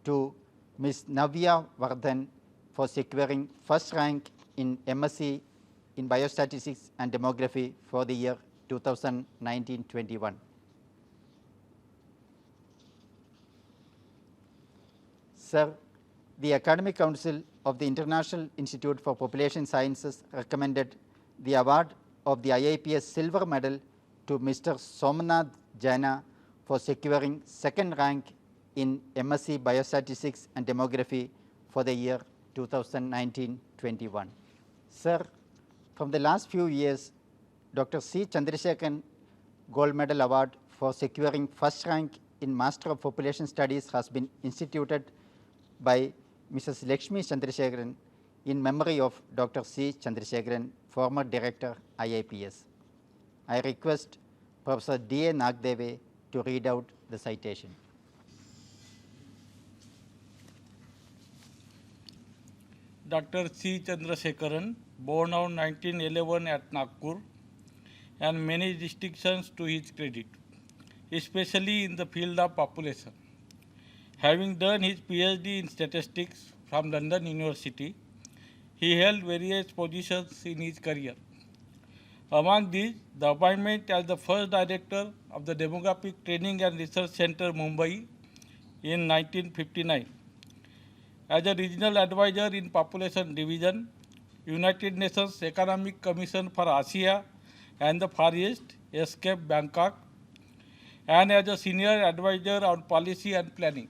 to Ms. Navya Vardhan for securing first rank in MSc in Biostatistics and Demography for the year 2019-21. Sir, the Academic Council of the International Institute for Population Sciences recommended the award of the IIPS Silver Medal to Mr. Somnath Jaina for securing second rank in MSc Biostatistics and Demography for the year 2019-21. Sir, from the last few years, Dr. C. Chandrasekharan Gold Medal Award for securing first rank in Master of Population Studies has been instituted by Mrs. Lakshmi Chandrasekharan in memory of Dr. C. Chandrasekharan, former Director, IIPS. I request Professor D.A. Nagdeve to read out the citation. Dr. C. Chandrasekharan, born on 1911 at Nagpur, and many distinctions to his credit, especially in the field of population. Having done his PhD in statistics from London University, he held various positions in his career. Among these, the appointment as the first director of the Demographic Training and Research Center, Mumbai, in 1959, as a regional advisor in Population Division, United Nations Economic Commission for Asia and the Far East, ESCAPE Bangkok, and as a senior advisor on policy and planning,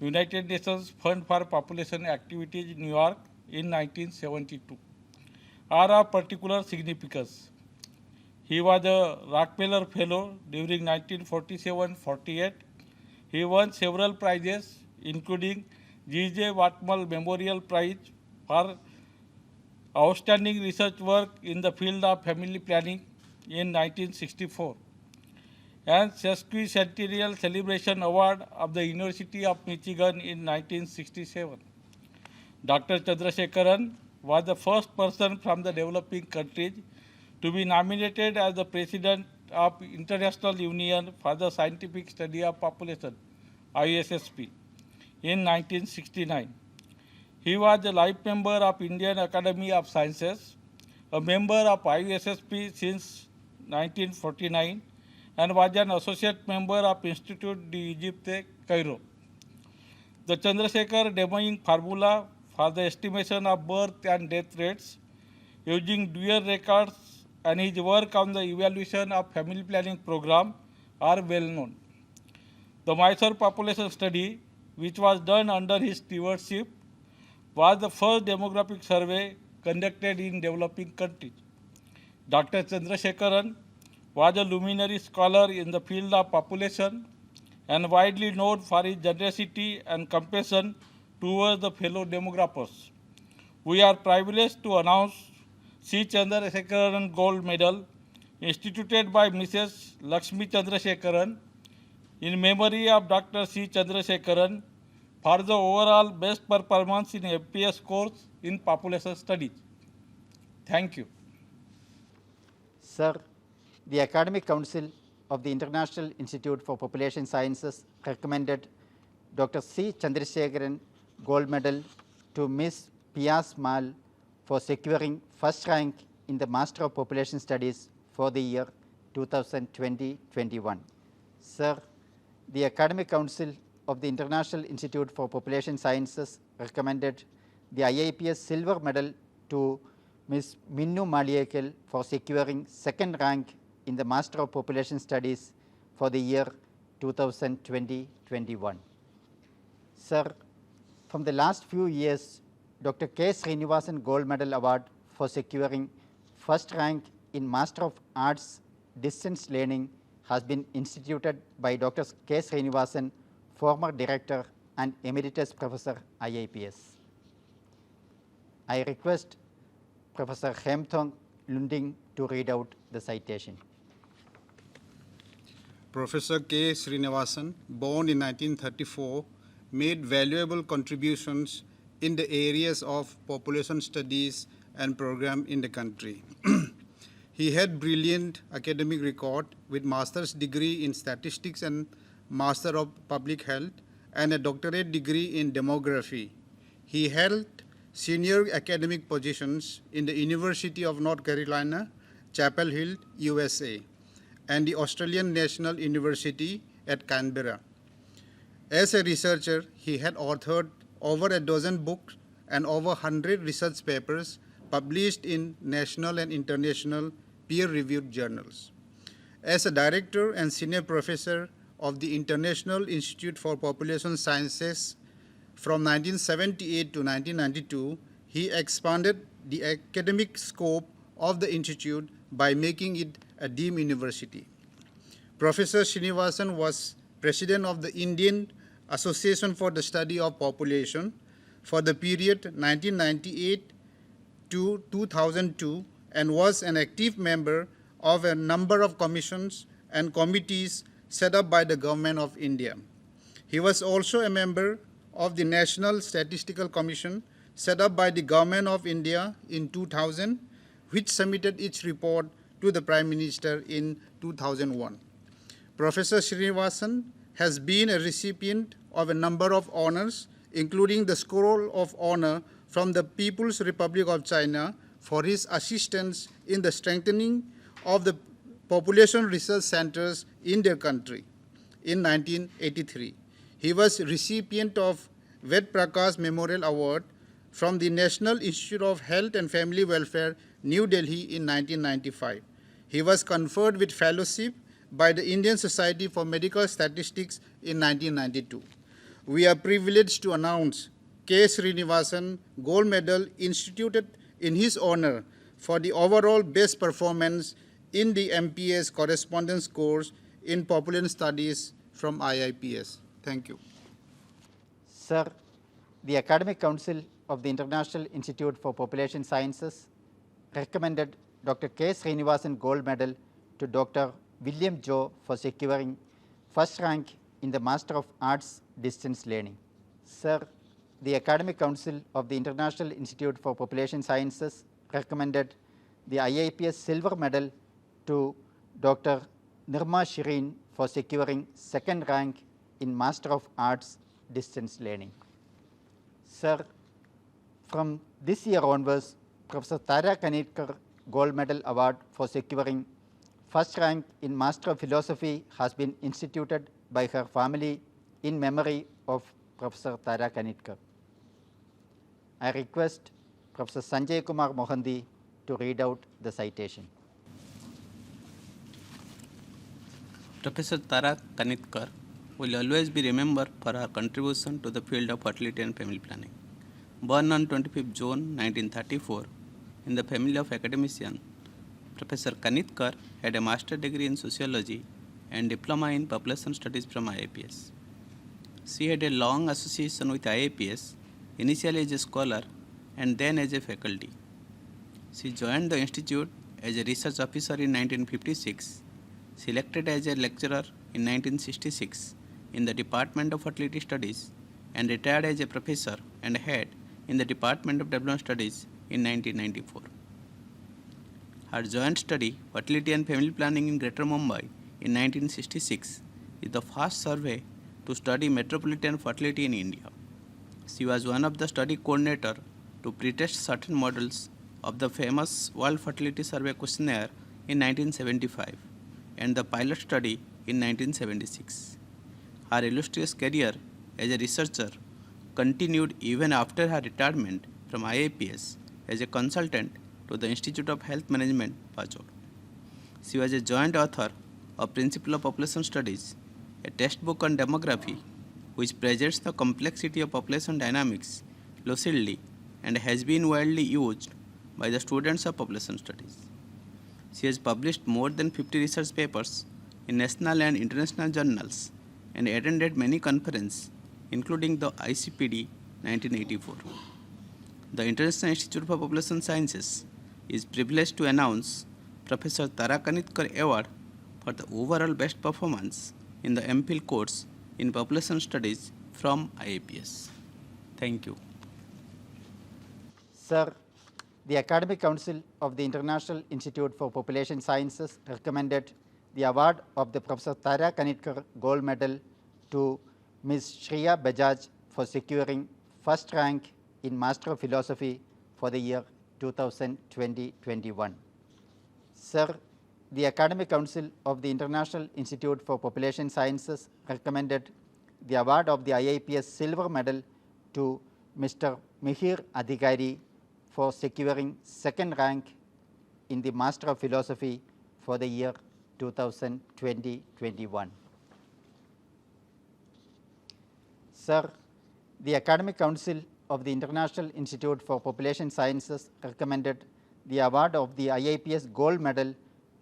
United Nations Fund for Population Activities, New York, in 1972, are of particular significance. He was a Rockefeller Fellow during 1947-48. He won several prizes, including G.J. Watmel Memorial Prize for outstanding research work in the field of family planning in 1964, and Sesquicentennial Celebration Award of the University of Michigan in 1967. Dr. Chandrasekaran was the first person from the developing countries to be nominated as the President of International Union for the Scientific Study of Population, ISSP, in 1969. He was a life member of Indian Academy of Sciences, a member of ISSP since 1949, and was an associate member of Institut d'Egypte, Cairo. The Chandrasekhar demoing formula for the estimation of birth and death rates using dual records and his work on the evaluation of family planning program are well known. The Mysore population study, which was done under his stewardship, was the first demographic survey conducted in developing countries. Dr. Chandrasekaran was a luminary scholar in the field of population and widely known for his generosity and compassion towards the fellow demographers. We are privileged to announce C. Chandrasekaran Gold Medal instituted by Mrs. Lakshmi Chandrasekaran in memory of Dr. C. Chandrasekaran for the overall best performance in FPS course in population studies. Thank you. Sir, the Academic Council of the International Institute for Population Sciences recommended Dr. C. Chandrasekaran Gold Medal to Ms. Pias Mal for securing first rank in the Master of Population Studies for the year 2020-21. Sir, the Academic Council of the International Institute for Population Sciences recommended the IIPS Silver Medal to Ms. Minnu Maliekal for securing second rank in the Master of Population Studies for the year 2020-21. Sir, from the last few years, Dr. K. Srinivasan Gold Medal Award for securing first rank in Master of Arts Distance Learning has been instituted by Dr. K. Srinivasan, former Director and Emeritus Professor, IIPS. I request Professor Hemthong Lunding to read out the citation. Professor K. Srinivasan, born in 1934, made valuable contributions in the areas of population studies and program in the country. He had brilliant academic record with master's degree in statistics and Master of Public Health and a doctorate degree in demography. He held senior academic positions in the University of North Carolina, Chapel Hill, USA, and the Australian National University at Canberra. As a researcher, he had authored over a dozen books and over 100 research papers published in national and international peer-reviewed journals. As a director and senior professor of the International Institute for Population Sciences from 1978 to 1992, he expanded the academic scope of the institute by making it a deemed university. Professor Srinivasan was president of the Indian Association for the Study of Population for the period 1998 to 2002 and was an active member of a number of commissions and committees set up by the Government of India. He was also a member of the National Statistical Commission set up by the Government of India in 2000, which submitted its report to the Prime Minister in 2001. Professor Srinivasan has been a recipient of a number of honors, including the Scroll of Honor from the People's Republic of China for his assistance in the strengthening of the population research centers in their country in 1983. He was recipient of Ved Prakash Memorial Award from the National Institute of Health and Family Welfare, New Delhi in 1995. He was conferred with fellowship by the Indian Society for Medical Statistics in 1992. We are privileged to announce K. Srinivasan Gold Medal instituted in his honor for the overall best performance in the MPS correspondence course in Population Studies from IIPS. Thank you. Sir, the Academic Council of the International Institute for Population Sciences recommended Dr. K. Srinivasan Gold Medal to Dr. William Joe for securing first rank in the Master of Arts Distance Learning. Sir, the Academic Council of the International Institute for Population Sciences recommended the IIPS Silver Medal to Dr. Nirma Shireen for securing second rank in Master of Arts Distance Learning. Sir, from this year onwards, Professor Tara Kanitkar Gold Medal Award for securing first rank in Master of Philosophy has been instituted by her family in memory of Professor Tara Kanitkar. I request Professor Sanjay Kumar Mohanty to read out the citation. Professor Tara Kanitkar will always be remembered for her contribution to the field of fertility and family planning. Born on 25th June 1934 in the family of academician, Professor Kanitkar had a master's degree in sociology and diploma in population studies from IIPS. She had a long association with IIPS, initially as a scholar and then as a faculty. She joined the institute as a research officer in 1956, selected as a lecturer in 1966 in the Department of Fertility Studies, and retired as a professor and head in the Department of Development Studies in 1994. Her joint study, Fertility and Family Planning in Greater Mumbai in 1966, is the first survey to study metropolitan fertility in India. She was one of the study coordinator to pretest certain models of the famous World Fertility Survey questionnaire in 1975 and the pilot study in 1976. Her illustrious career as a researcher continued even after her retirement from IIPS as a consultant to the Institute of Health Management, Pajor. She was a joint author of Principle of Population Studies, a textbook on demography which presents the complexity of population dynamics lucidly and has been widely used by the students of population studies. She has published more than 50 research papers in national and international journals and attended many conferences, including the ICPD 1984. The International Institute for Population Sciences is privileged to announce Professor Tara Kanitkar Award for the overall best performance in the MPhil course in Population Studies from IIPS. Thank you. Sir, the Academic Council of the International Institute for Population Sciences recommended the award of the Professor Tara Kanitkar Gold Medal to Ms. Shreya Bajaj for securing first rank in Master of Philosophy for the year 2020-21. Sir, the Academic Council of the International Institute for Population Sciences recommended the award of the IIPS Silver Medal to Mr. Mihir Adhikari for securing second rank in the Master of Philosophy for the year 2020-21. Sir, the Academic Council of the International Institute for Population Sciences recommended the award of the IIPS Gold Medal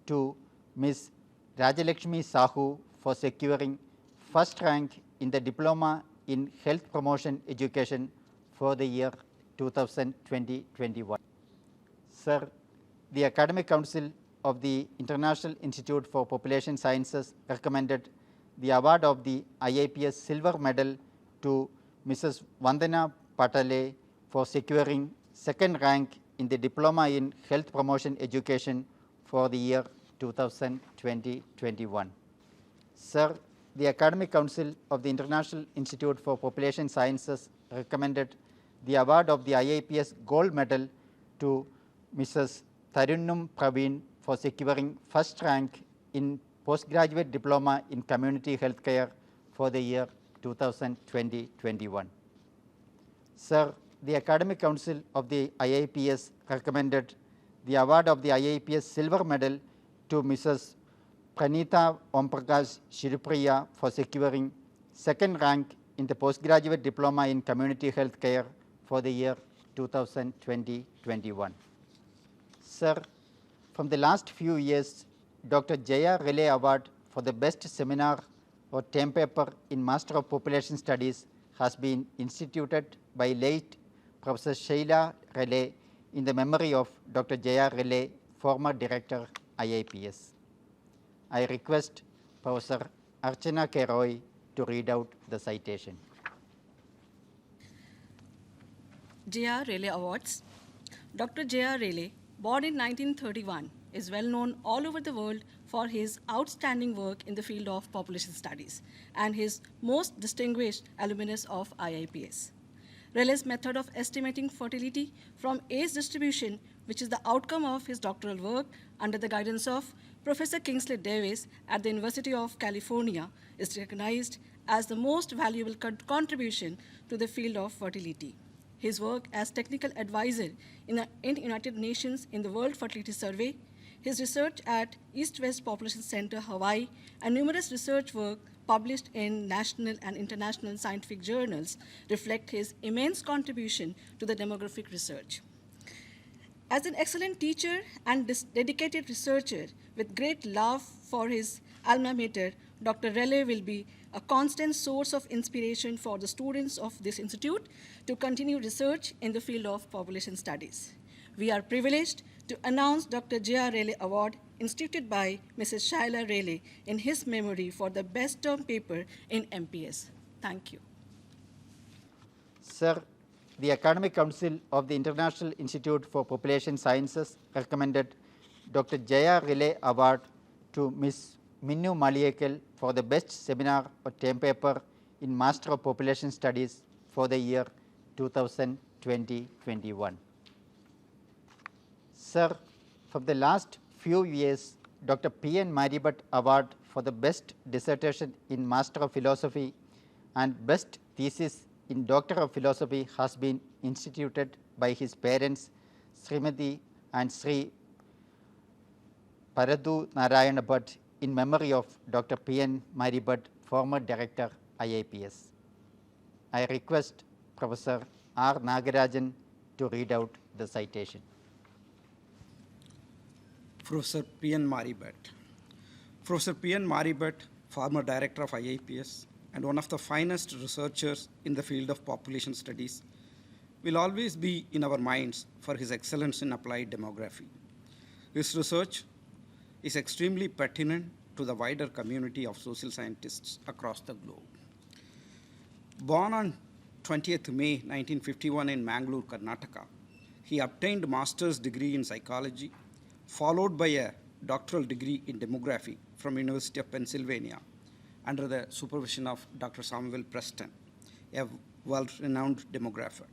to Ms. Rajalakshmi Sahu for securing first rank in the Diploma in Health Promotion Education for the year 2020-21. Sir, the Academic Council of the International Institute for Population Sciences recommended the award of the IIPS Silver Medal to Mrs. Vandana Patale for securing second rank in the Diploma in Health Promotion Education for the year 2020-21. Sir, the Academic Council of the International Institute for Population Sciences recommended the award of the IIPS Gold Medal to Mrs. Tarunnum Praveen for securing first rank in Postgraduate Diploma in Community Healthcare for the year 2020-21. Sir, the Academic Council of the IIPS recommended the award of the IIPS Silver Medal to Mrs. Pranitha Omprakash Shiripriya for securing second rank in the postgraduate diploma in community health care for the year 2020-21. Sir, from the last few years, Dr. Jaya Relay Award for the best seminar or term paper in Master of Population Studies has been instituted by late Professor Sheila Relay in the memory of Dr. Jaya Relay, former Director, IIPS. I request Professor Archana K. Roy to read out the citation. J.R. Relay Awards. Dr. J.R. Relay, born in 1931, is well known all over the world for his outstanding work in the field of population studies and his most distinguished alumnus of IIPS. Relay's method of estimating fertility from age distribution, which is the outcome of his doctoral work under the guidance of Professor Kingsley Davis at the University of California, is recognized as the most valuable contribution to the field of fertility. His work as technical advisor in the United Nations in the World Fertility Survey, his research at East-West Population Center, Hawaii, and numerous research work published in national and international scientific journals reflect his immense contribution to the demographic research. As an excellent teacher and dedicated researcher with great love for his alma mater, Dr. Relay will be a constant source of inspiration for the students of this institute to continue research in the field of population studies. We are privileged to announce Dr. J.R. Relay Award instituted by Mrs. Shaila Relay in his memory for the best term paper in MPS. Thank you. Sir, the Academic Council of the International Institute for Population Sciences recommended Dr. Jaya Relay Award to Ms. Minnu Maliekal for the best seminar or term paper in Master of Population Studies for the year 2020-21. Sir, from the last few years, Dr. P.N. Maribut Award for the best dissertation in Master of Philosophy and best thesis in Doctor of Philosophy has been instituted by his parents, Srimati and Sri Paradu Narayana Bhatt, in memory of Dr. P.N. Maribut, former Director, IIPS. I request Professor R. Nagarajan to read out the citation. Professor P.N. Maribut. Professor P.N. Maribut, former Director of IIPS and one of the finest researchers in the field of population studies, will always be in our minds for his excellence in applied demography. His research is extremely pertinent to the wider community of social scientists across the globe. Born on 20th May 1951 in Mangalore, Karnataka, he obtained master's degree in psychology, followed by a doctoral degree in demography from University of Pennsylvania under the supervision of Dr. Samuel Preston, a world-renowned demographer.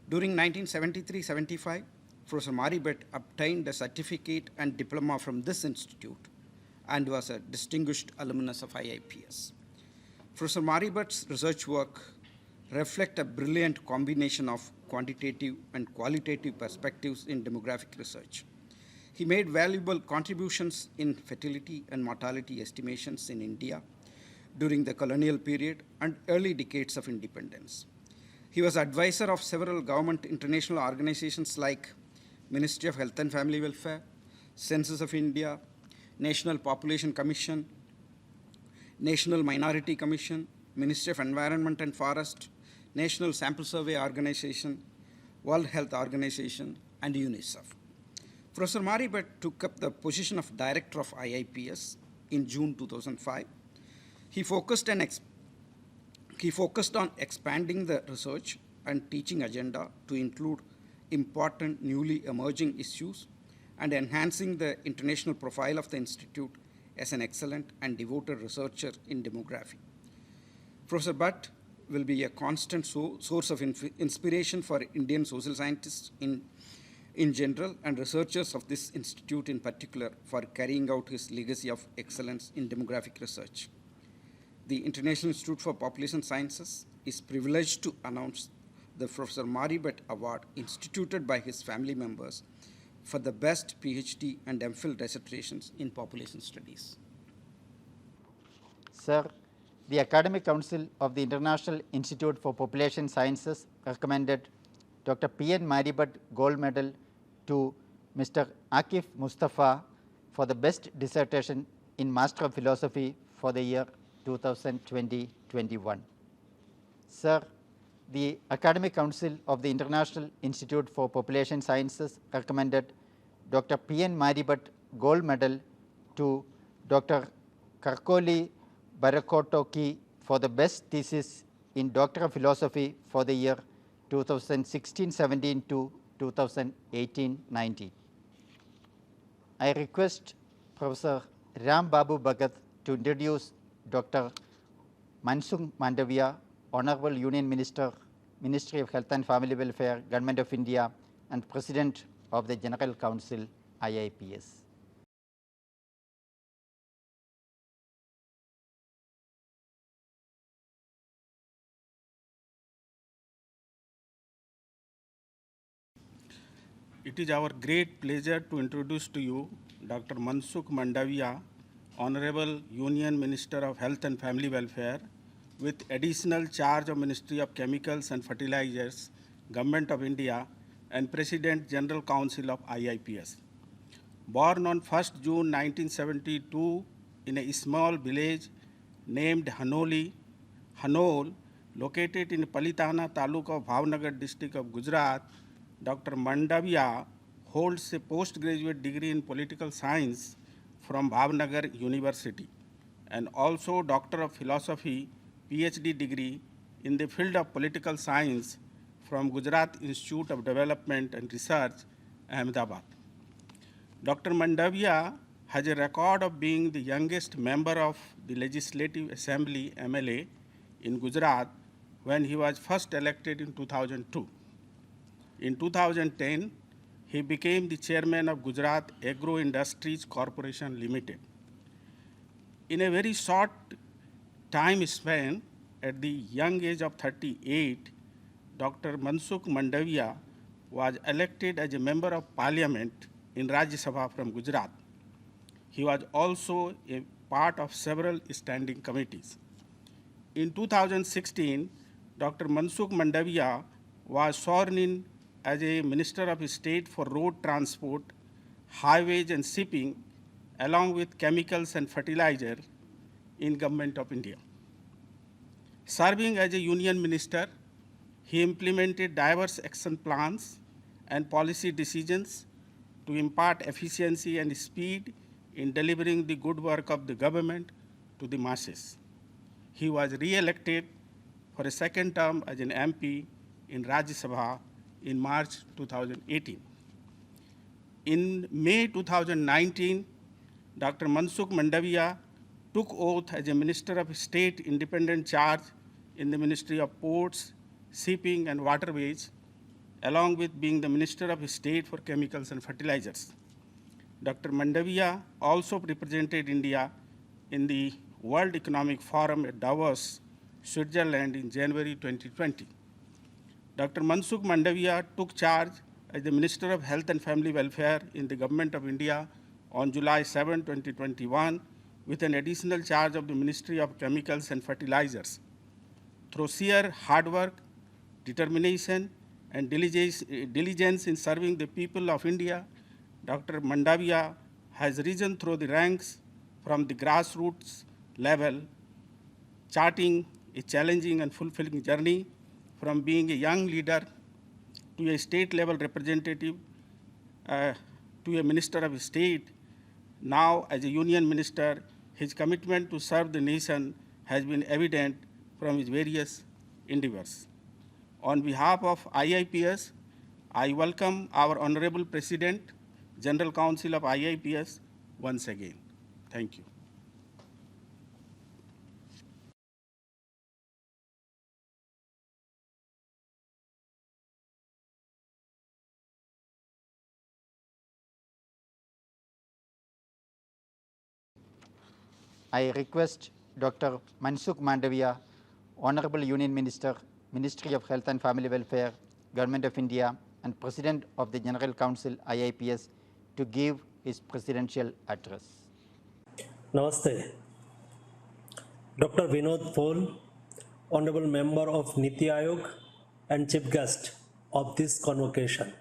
During 1973-75, Professor Maribut obtained a certificate and diploma from this institute and was a distinguished alumnus of IIPS. Professor Maribut's research work reflects a brilliant combination of quantitative and qualitative perspectives in demographic research. He made valuable contributions in fertility and mortality estimations in India during the colonial period and early decades of independence. He was advisor of several government international organizations like Ministry of Health and Family Welfare, Census of India, National Population Commission, National Minority Commission, Ministry of Environment and Forest, National Sample Survey Organization, World Health Organization, and UNICEF. Professor Maribut took up the position of Director of IIPS in June 2005. He focused on expanding the research and teaching agenda to include important newly emerging issues and enhancing the international profile of the Institute as an excellent and devoted researcher in demography. Professor Bhatt will be a constant source of inspiration for Indian social scientists in general and researchers of this institute in particular for carrying out his legacy of excellence in demographic research. The International Institute for Population Sciences is privileged to announce the Professor Maribet Award instituted by his family members for the best PhD and MPhil dissertations in population studies. Sir, the Academic Council of the International Institute for Population Sciences recommended Dr. P.N. Maribet Gold Medal to Mr. Akif Mustafa for the best dissertation in Master of Philosophy for the year 2020-21. Sir, the Academic Council of the International Institute for Population Sciences recommended Dr. P.N. Maribet Gold Medal to Dr. Karkoli Barakotoki for the best thesis in Doctor of Philosophy for the year 2016-17 to 2018-19. I request Professor Ram Babu Bhagat to introduce Dr. Mansukh Mandaviya, Honorable Union Minister, Ministry of Health and Family Welfare, Government of India, and President of the General Council, IIPS. It is our great pleasure to introduce to you Dr. Mansukh Mandaviya, Honorable Union Minister of Health and Family Welfare, with additional charge of Ministry of Chemicals and Fertilizers, Government of India, and President General Council of IIPS. Born on 1st June 1972 in a small village named Hanol, located in Palitana Taluk of Bhavnagar district of Gujarat, Dr. Mandaviya holds a postgraduate degree in political science from Bhavnagar University and also Doctor of Philosophy PhD degree in the field of political science from Gujarat Institute of Development and Research, Ahmedabad. Dr. Mandaviya has a record of being the youngest member of the Legislative Assembly MLA in Gujarat when he was first elected in 2002. In 2010, he became the chairman of Gujarat Agro Industries Corporation Limited. In a very short time span, at the young age of 38, Dr. Mansukh Mandaviya was elected as a member of parliament in Rajya Sabha from Gujarat. He was also a part of several standing committees. In 2016, Dr. Mansukh Mandaviya was sworn in as a Minister of State for Road Transport, Highways and Shipping, along with Chemicals and Fertilizer in Government of India. Serving as a Union Minister, he implemented diverse action plans and policy decisions to impart efficiency and speed in delivering the good work of the government to the masses. He was re-elected for a second term as an MP in Rajya Sabha in March 2018. In May 2019, Dr. Mansukh Mandaviya took oath as a Minister of State independent charge in the Ministry of Ports, Shipping and Waterways, along with being the Minister of State for Chemicals and Fertilizers. Dr. Mandaviya also represented India in the World Economic Forum at Davos, Switzerland in January 2020. Dr. Mansukh Mandaviya took charge as the Minister of Health and Family Welfare in the Government of India on July 7, 2021, with an additional charge of the Ministry of Chemicals and Fertilizers. Through sheer hard work, determination, and diligence in serving the people of India, Dr. Mandaviya has risen through the ranks from the grassroots level, charting a challenging and fulfilling journey from being a young leader to a state-level representative to a Minister of State. Now, as a Union Minister, his commitment to serve the nation has been evident from his various endeavors. On behalf of IIPS, I welcome our Honorable President, General Council of IIPS once again. Thank you. I request Dr. Mansukh Mandaviya, Honorable Union Minister, Ministry of Health and Family Welfare, Government of India, and President of the General Council, IIPS, to give his presidential address. Namaste. Dr. Vinod Paul, Honorable Member of NITI Aayog and Chief Guest of this convocation.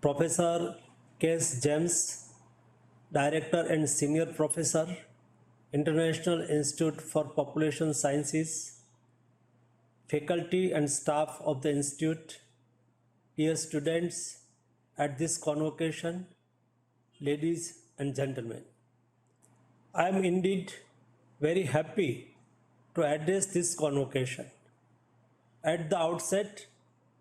Professor K.S. James, Director and Senior Professor, International Institute for Population Sciences, faculty and staff of the Institute, dear students at this convocation, ladies and gentlemen. I am indeed very happy to address this convocation. At the outset,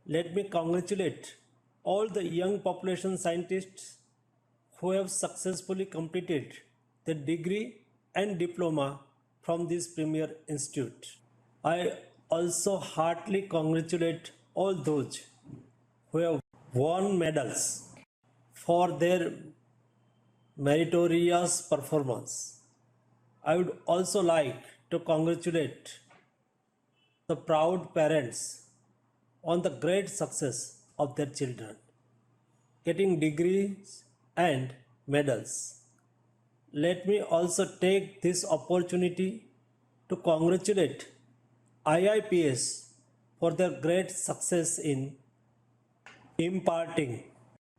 let me congratulate all the young population scientists who have successfully completed their degree and diploma from this premier institute. I also heartily congratulate all those who have won medals for their meritorious performance. I would also like to congratulate the proud parents on the great success of their children, getting degrees and medals. Let me also take this opportunity to congratulate IIPS for their great success in imparting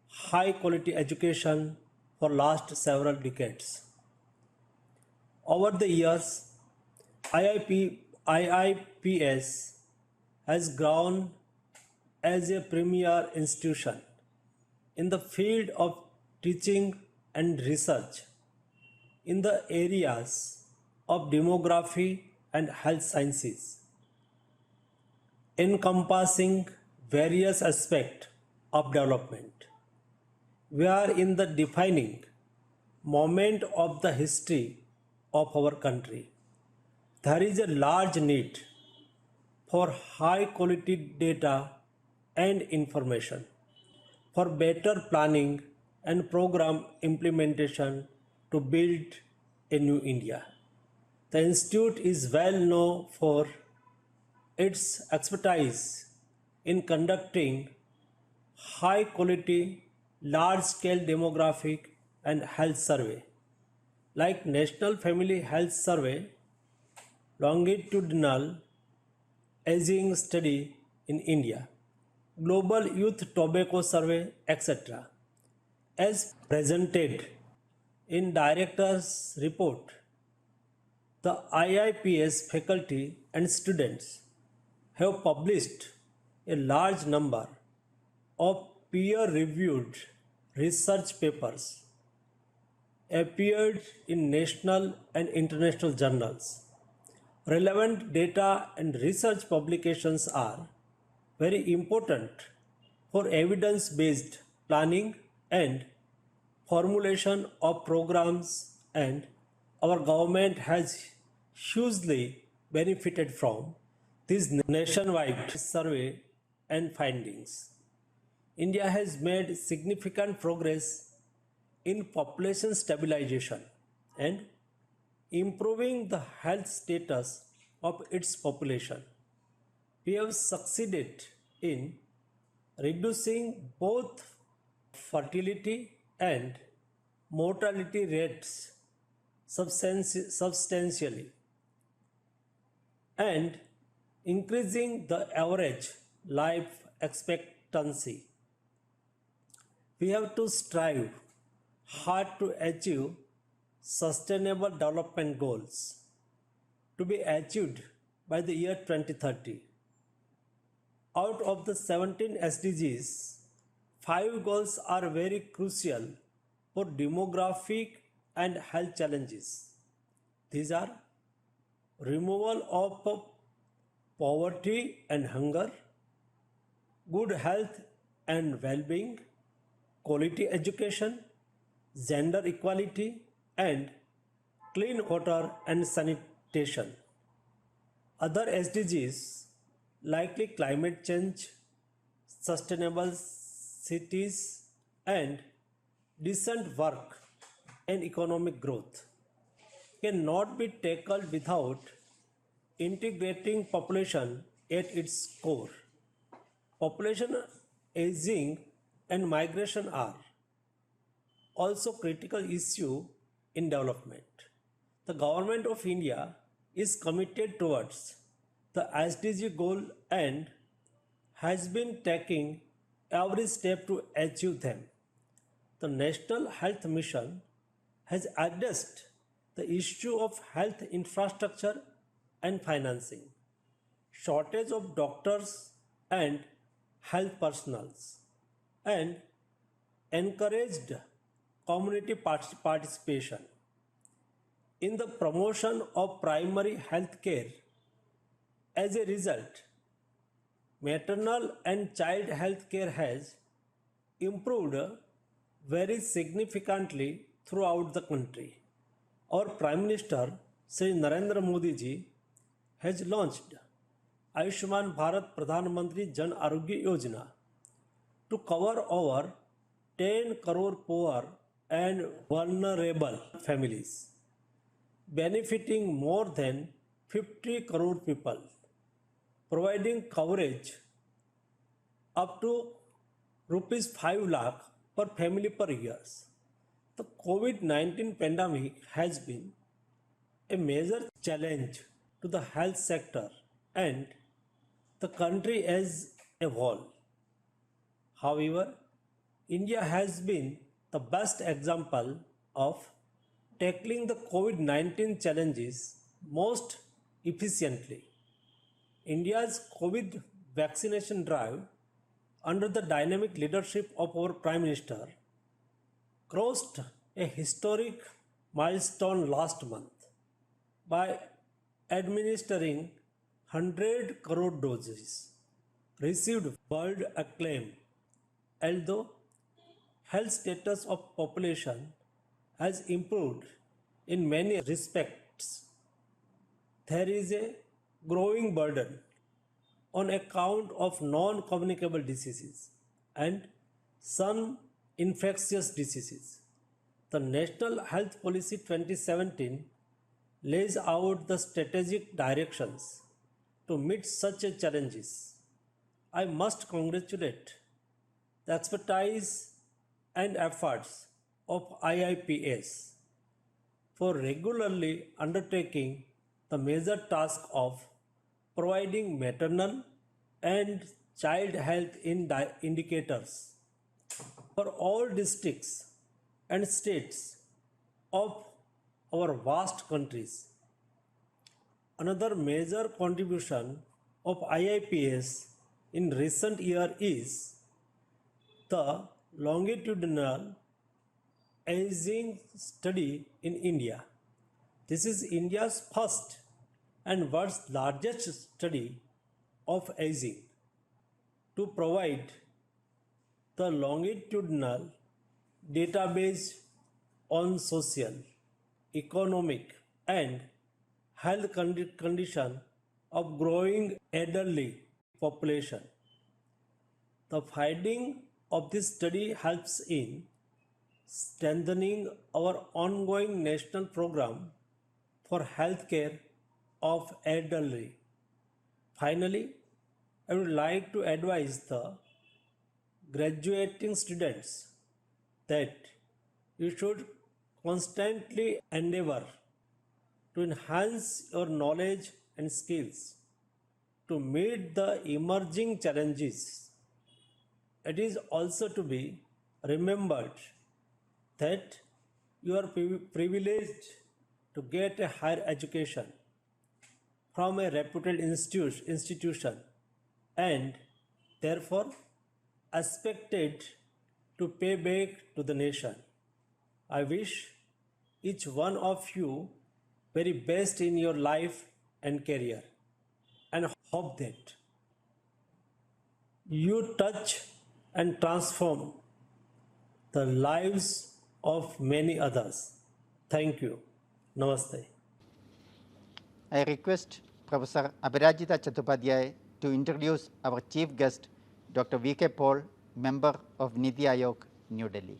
high quality education for last several decades. Over the years, IIPS has grown as a premier institution in the field of teaching and research in the areas of demography and health sciences, encompassing various aspects of development. We are in the defining moment of the history of our country. There is a large need for high quality data and information, for better planning and program implementation to build a new India. The Institute is well known for its expertise in conducting high quality, large scale demographic and health survey, like National Family Health Survey, Longitudinal Aging Study in India, Global Youth Tobacco Survey, etc. As presented in Director's Report, the IIPS faculty and students have published a large number of peer-reviewed research papers appeared in national and international journals. Relevant data and research publications are very important for evidence-based planning and formulation of programs, and our government has hugely benefited from this nationwide survey and findings. India has made significant progress in population stabilization and improving the health status of its population. We have succeeded in reducing both fertility and mortality rates substantially and increasing the average life expectancy. We have to strive hard to achieve sustainable development goals to be achieved by the year 2030. Out of the 17 SDGs, 5 goals are very crucial for demographic and health challenges. These are removal of poverty and hunger, good health and well-being, quality education, gender equality, and clean water and sanitation. Other SDGs likely climate change, sustainable cities, and decent work and economic growth cannot be tackled without integrating population at its core. Population aging and migration are also critical issue in development. The Government of India is committed towards the SDG goal and has been taking every step to achieve them. The National Health Mission has addressed the issue of health infrastructure and financing, shortage of doctors and health personals, and encouraged community participation in the promotion of primary health care. As a result, maternal and child health care has improved very significantly throughout the country. Our Prime Minister, Sri Narendra Modi ji, has launched Ayushman Bharat Pradhan Mantri Jan Arogya Yojana to cover over 10 crore poor and vulnerable families, benefiting more than 50 crore people, providing coverage up to rupees 5 lakh per family per year. The COVID-19 pandemic has been a major challenge to the health sector and the country as a whole. However, India has been the best example of tackling the COVID-19 challenges most efficiently. India's COVID vaccination drive, under the dynamic leadership of our Prime Minister, crossed a historic milestone last month by administering 100 crore doses, received world acclaim. Although health status of population has improved in many respects, there is a growing burden on account of non-communicable diseases and some infectious diseases. The National Health Policy 2017 lays out the strategic directions to meet such challenges. I must congratulate the expertise and efforts of IIPS for regularly undertaking the major task of providing maternal and child health indicators for all districts and states of our vast countries. Another major contribution of IIPS in recent year is the longitudinal aging study in India. This is India's first and world's largest study of aging to provide the longitudinal database on social, economic, and health condition of growing elderly population. The finding of this study helps in strengthening our ongoing national program for healthcare of elderly. Finally, I would like to advise the graduating students that you should constantly endeavor to enhance your knowledge and skills to meet the emerging challenges. It is also to be remembered that you are privileged to get a higher education from a reputed institution and therefore expected to pay back to the nation. I wish each one of you very best in your life and career and hope that you touch and transform the lives of many others. Thank you. Namaste. I request Professor Abhirajita Chattopadhyay to introduce our chief guest, Dr. V.K. Paul, member of NITI Aayog, New Delhi.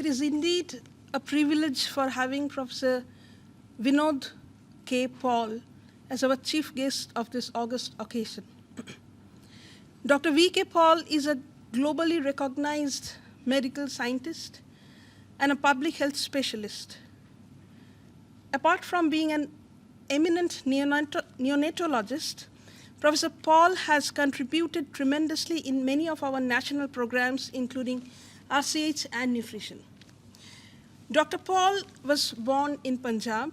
It is indeed a privilege for having Professor Vinod K. Paul as our chief guest of this August occasion. Dr. V. K. Paul is a globally recognized medical scientist and a public health specialist. Apart from being an eminent neonatologist, Professor Paul has contributed tremendously in many of our national programs, including RCH and nutrition. Dr. Paul was born in Punjab.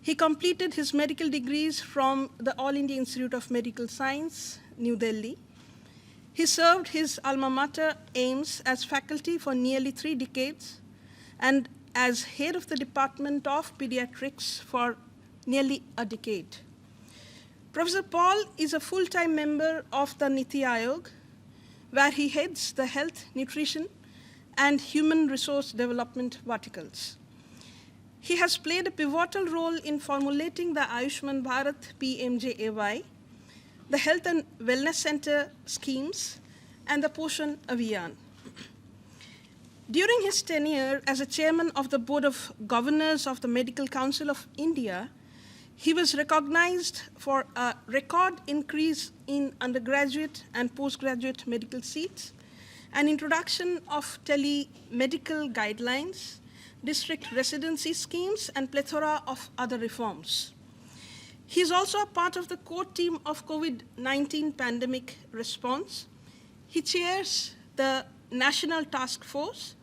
He completed his medical degrees from the All India Institute of Medical Science, New Delhi. He served his alma mater, AIIMS, as faculty for nearly 3 decades and as head of the Department of Pediatrics for nearly a decade. Professor Paul is a full-time member of the NITI Aayog, where he heads the health, nutrition, and human resource development verticals. He has played a pivotal role in formulating the Ayushman Bharat PMJAY, the Health and Wellness Center schemes, and the Poshan Abhiyan. During his tenure as a chairman of the Board of Governors of the Medical Council of India, he was recognized for a record increase in undergraduate and postgraduate medical seats, an introduction of telemedical guidelines, district residency schemes, and plethora of other reforms. He is also a part of the core team of COVID-19 pandemic response. He chairs the National Task Force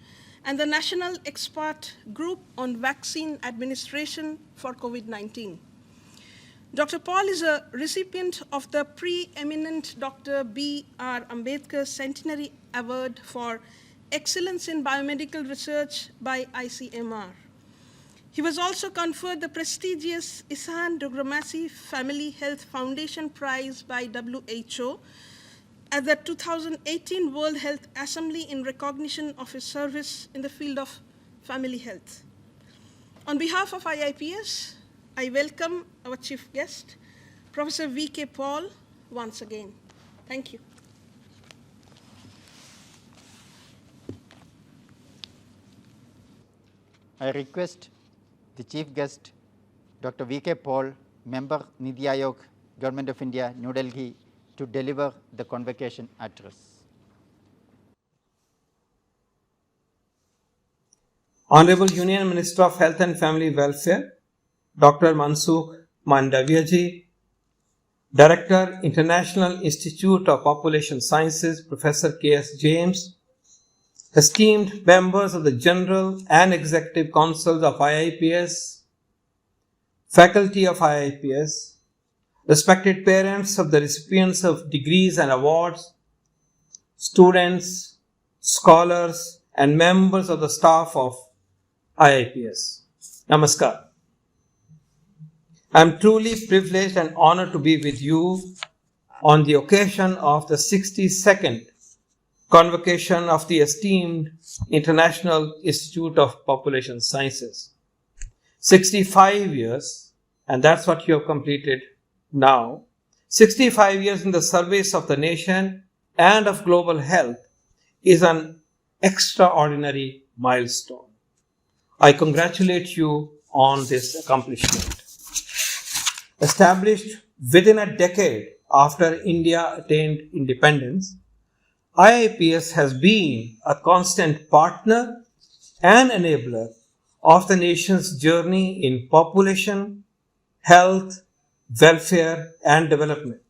and the National Expert Group on Vaccine Administration for COVID-19. Dr. Paul is a recipient of the preeminent Dr. B.R. Ambedkar Centenary Award for Excellence in Biomedical Research by ICMR. He was also conferred the prestigious Ihsan Dogramasi Family Health Foundation Prize by WHO at the 2018 World Health Assembly in recognition of his service in the field of family health. On behalf of IIPS, I welcome our chief guest, Professor V. K. Paul, once again. Thank you. I request the chief guest, Dr. V. K. Paul, member NITI Aayog, Government of India, New Delhi, to deliver the convocation address. Honorable Union Minister of Health and Family Welfare, Dr. Mansukh Mandaviya ji, Director, International Institute of Population Sciences, Professor K.S. James, esteemed members of the General and Executive Councils of IIPS, faculty of IIPS, respected parents of the recipients of degrees and awards, students, scholars, and members of the staff of IIPS. Namaskar. I am truly privileged and honored to be with you on the occasion of the 62nd Convocation of the esteemed International Institute of Population Sciences. 65 years, and that's what you have completed now. 65 years in the service of the nation and of global health is an extraordinary milestone. I congratulate you on this accomplishment. Established within a decade after India attained independence, IIPS has been a constant partner and enabler of the nation's journey in population, health, welfare, and development.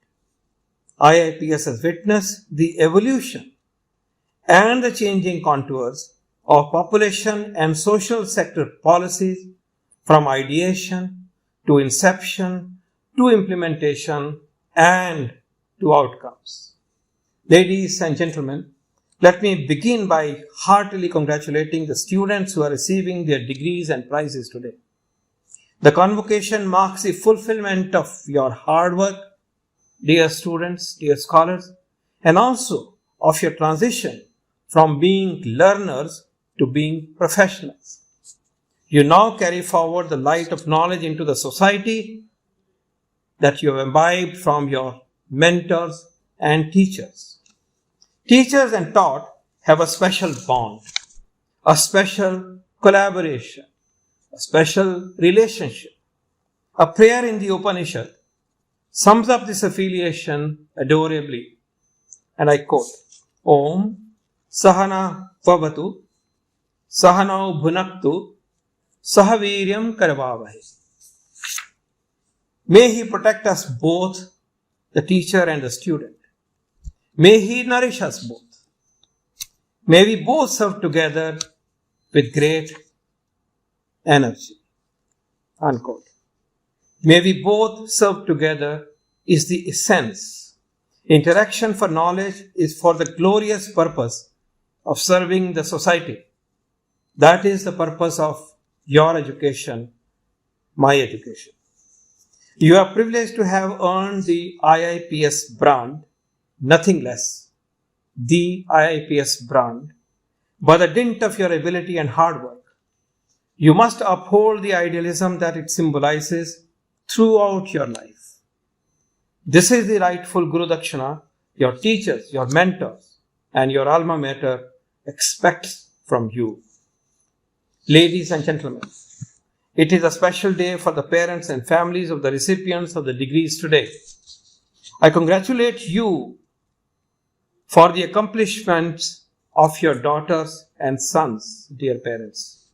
IIPS has witnessed the evolution and the changing contours of population and social sector policies from ideation to inception to implementation and to outcomes. Ladies and gentlemen, let me begin by heartily congratulating the students who are receiving their degrees and prizes today. The convocation marks the fulfillment of your hard work, dear students, dear scholars, and also of your transition from being learners to being professionals. You now carry forward the light of knowledge into the society that you have imbibed from your mentors and teachers. Teachers and taught have a special bond. a special collaboration, a special relationship. A prayer in the Upanishad sums up this affiliation adorably, and I quote, Om Sahana Vavatu Sahanau Bhunaktu Sahaviryam Karavavahe. May He protect us both, the teacher and the student. May He nourish us both. May we both serve together with great energy. Unquote. May we both serve together is the essence. Interaction for knowledge is for the glorious purpose of serving the society. That is the purpose of your education, my education. You are privileged to have earned the IIPS brand, nothing less, the IIPS brand, by the dint of your ability and hard work. You must uphold the idealism that it symbolizes throughout your life. This is the rightful Guru Dakshina your teachers, your mentors, and your alma mater expects from you. Ladies and gentlemen, it is a special day for the parents and families of the recipients of the degrees today. I congratulate you for the accomplishments of your daughters and sons, dear parents.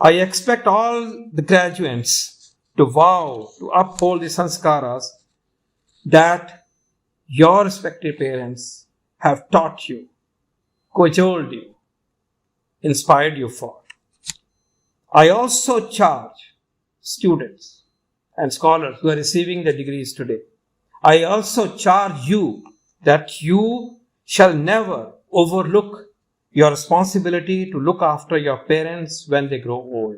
I expect all the graduates to vow to uphold the sanskaras that your respective parents have taught you, cajoled you, inspired you for. I also charge students and scholars who are receiving the degrees today. I also charge you that you shall never overlook your responsibility to look after your parents when they grow old.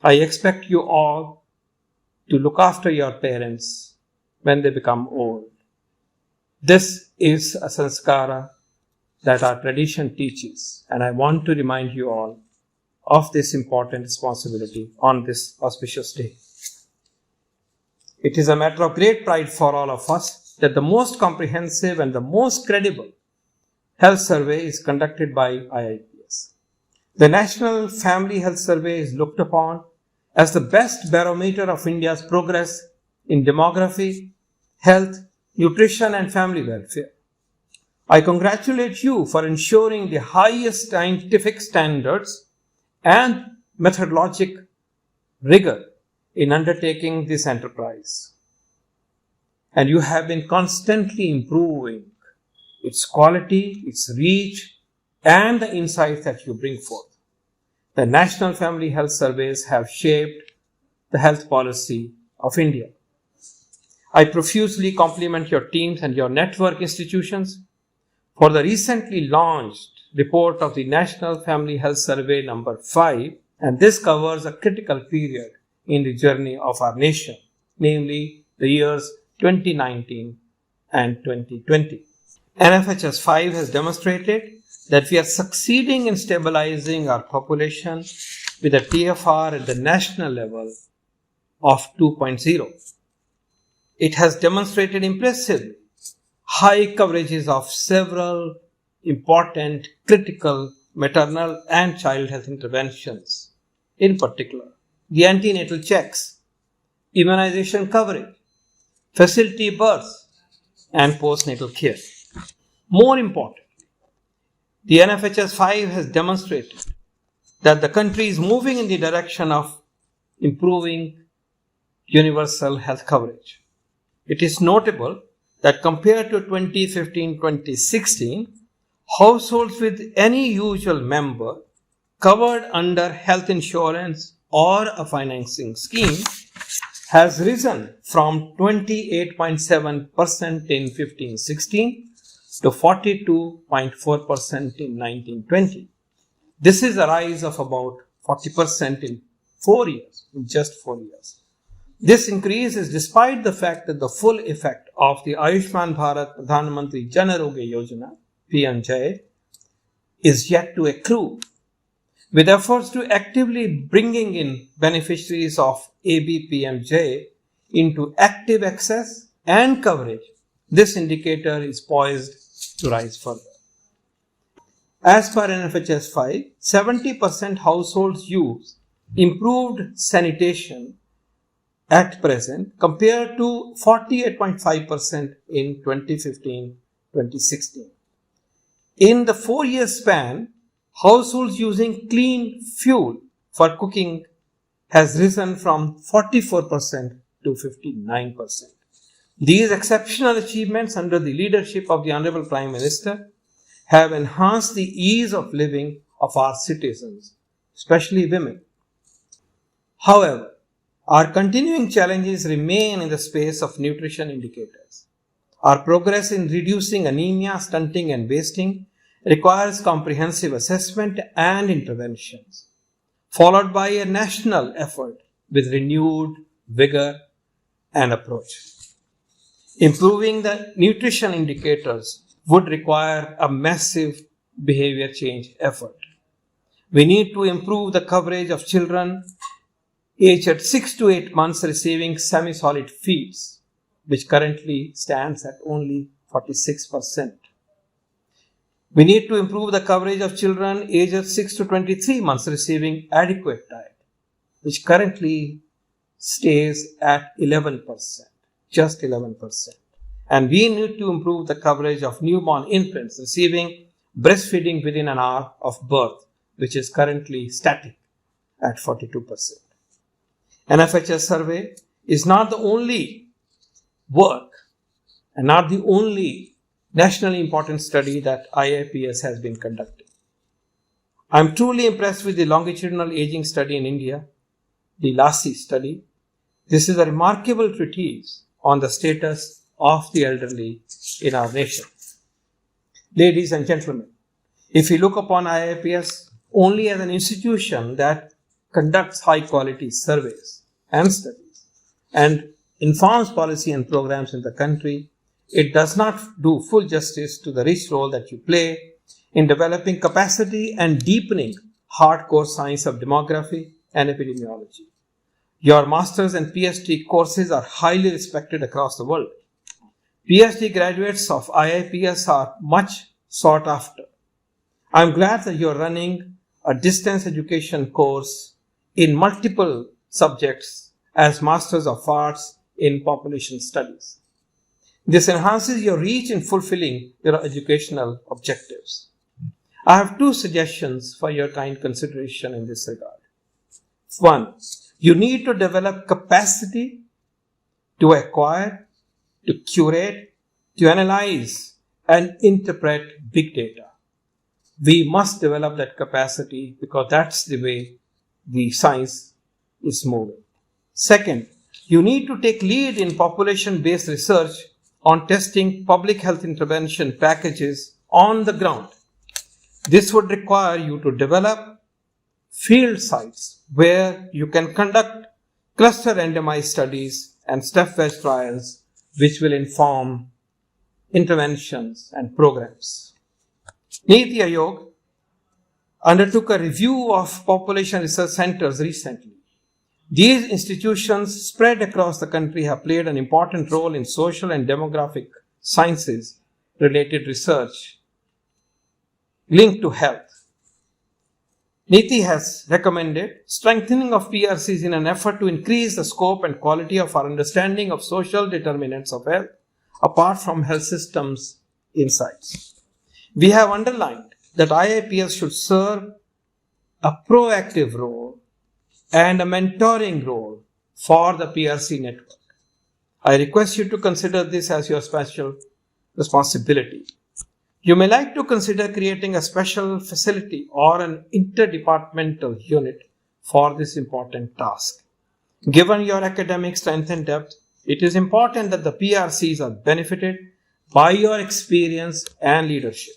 I expect you all to look after your parents when they become old. This is a sanskara that our tradition teaches, and I want to remind you all of this important responsibility on this auspicious day. It is a matter of great pride for all of us that the most comprehensive and the most credible health survey is conducted by IIPS. The National Family Health Survey is looked upon as the best barometer of India's progress in demography, health, nutrition, and family welfare. I congratulate you for ensuring the highest scientific standards and methodologic rigor in undertaking this enterprise. And you have been constantly improving its quality, its reach, and the insights that you bring forth. The National Family Health Surveys have shaped the health policy of India. I profusely compliment your teams and your network institutions for the recently launched report of the National Family Health Survey number 5, and this covers a critical period in the journey of our nation, namely the years 2019 and 2020. NFHS 5 has demonstrated that we are succeeding in stabilizing our population with a TFR at the national level of 2.0. It has demonstrated impressively high coverages of several important critical maternal and child health interventions, in particular the antenatal checks, immunization coverage, facility births, and postnatal care. More importantly, the NFHS 5 has demonstrated that the country is moving in the direction of improving universal health coverage. It is notable that compared to 2015-2016, households with any usual member covered under health insurance or a financing scheme has risen from 28.7% in 15-16 to 42.4% in 19-20. This is a rise of about 40% in 4 years, in just 4 years. This increase is despite the fact that the full effect of the Ayushman Bharat Pradhan Mantri Jan Arogya Yojana, PMJ, is yet to accrue. With efforts to actively bringing in beneficiaries of ABPMJ into active access and coverage, this indicator is poised to rise further. As per NFHS 5, 70% households use improved sanitation at present compared to 48.5% in 2015-2016. In the 4-year span, households using clean fuel for cooking has risen from 44% to 59%. These exceptional achievements under the leadership of the Honorable Prime Minister have enhanced the ease of living of our citizens, especially women. However, our continuing challenges remain in the space of nutrition indicators. Our progress in reducing anemia, stunting and wasting requires comprehensive assessment and interventions, followed by a national effort with renewed vigor and approach. Improving the nutrition indicators would require a massive behavior change effort. We need to improve the coverage of children aged at 6 to 8 months receiving semi-solid feeds, which currently stands at only 46%. We need to improve the coverage of children aged 6 to 23 months receiving adequate diet, which currently stays at 11%, just 11%. And we need to improve the coverage of newborn infants receiving breastfeeding within an hour of birth, which is currently static at 42%. NFHS survey is not the only work and not the only nationally important study that IIPS has been conducting. I am truly impressed with the longitudinal aging study in India, the LASI study. This is a remarkable treatise on the status of the elderly in our nation. Ladies and gentlemen, if you look upon IIPS only as an institution that conducts high quality surveys and studies and informs policy and programs in the country, it does not do full justice to the rich role that you play in developing capacity and deepening hardcore science of demography and epidemiology. Your master's and PhD courses are highly respected across the world. PhD graduates of IIPS are much sought after. I am glad that you are running a distance education course in multiple subjects as Masters of Arts in Population Studies. This enhances your reach in fulfilling your educational objectives. I have 2 suggestions for your kind consideration in this regard. 1, you need to develop capacity to acquire, to curate, to analyze and interpret big data. We must develop that capacity because that's the way the science is moving. 2nd, you need to take lead in population-based research on testing public health intervention packages on the ground. This would require you to develop field sites where you can conduct cluster randomized studies and stepwise trials which will inform interventions and programs. NITI Aayog undertook a review of population research centers recently. These institutions spread across the country have played an important role in social and demographic sciences related research linked to health. NITI has recommended strengthening of PRCs in an effort to increase the scope and quality of our understanding of social determinants of health apart from health systems insights. We have underlined that IIPS should serve a proactive role and a mentoring role for the PRC network. I request you to consider this as your special responsibility. You may like to consider creating a special facility or an interdepartmental unit for this important task. Given your academic strength and depth, it is important that the PRCs are benefited by your experience and leadership.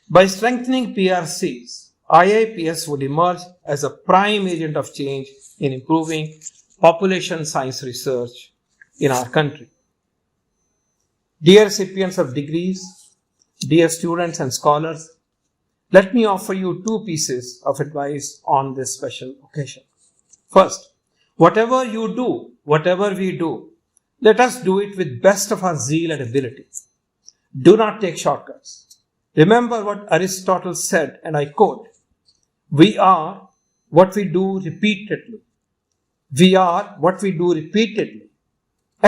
By strengthening PRCs, IIPS would emerge as a prime agent of change in improving population science research in our country. Dear recipients of degrees, dear students and scholars, let me offer you 2 pieces of advice on this special occasion. First, whatever you do, whatever we do, let us do it with best of our zeal and ability. Do not take shortcuts. Remember what Aristotle said, and I quote, "We are what we do repeatedly. We are what we do repeatedly.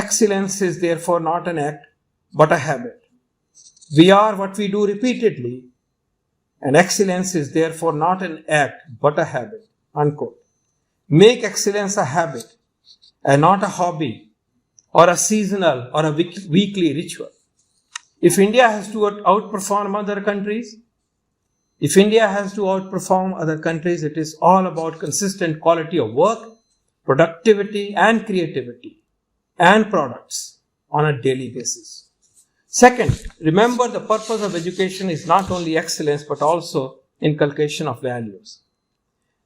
Excellence is therefore not an act, but a habit. We are what we do repeatedly, and excellence is therefore not an act, but a habit." Unquote. Make excellence a habit and not a hobby or a seasonal or a weekly ritual. If India has to outperform other countries, it is all about consistent quality of work, productivity and creativity and products on a daily basis. Second, remember the purpose of education is not only excellence but also inculcation of values.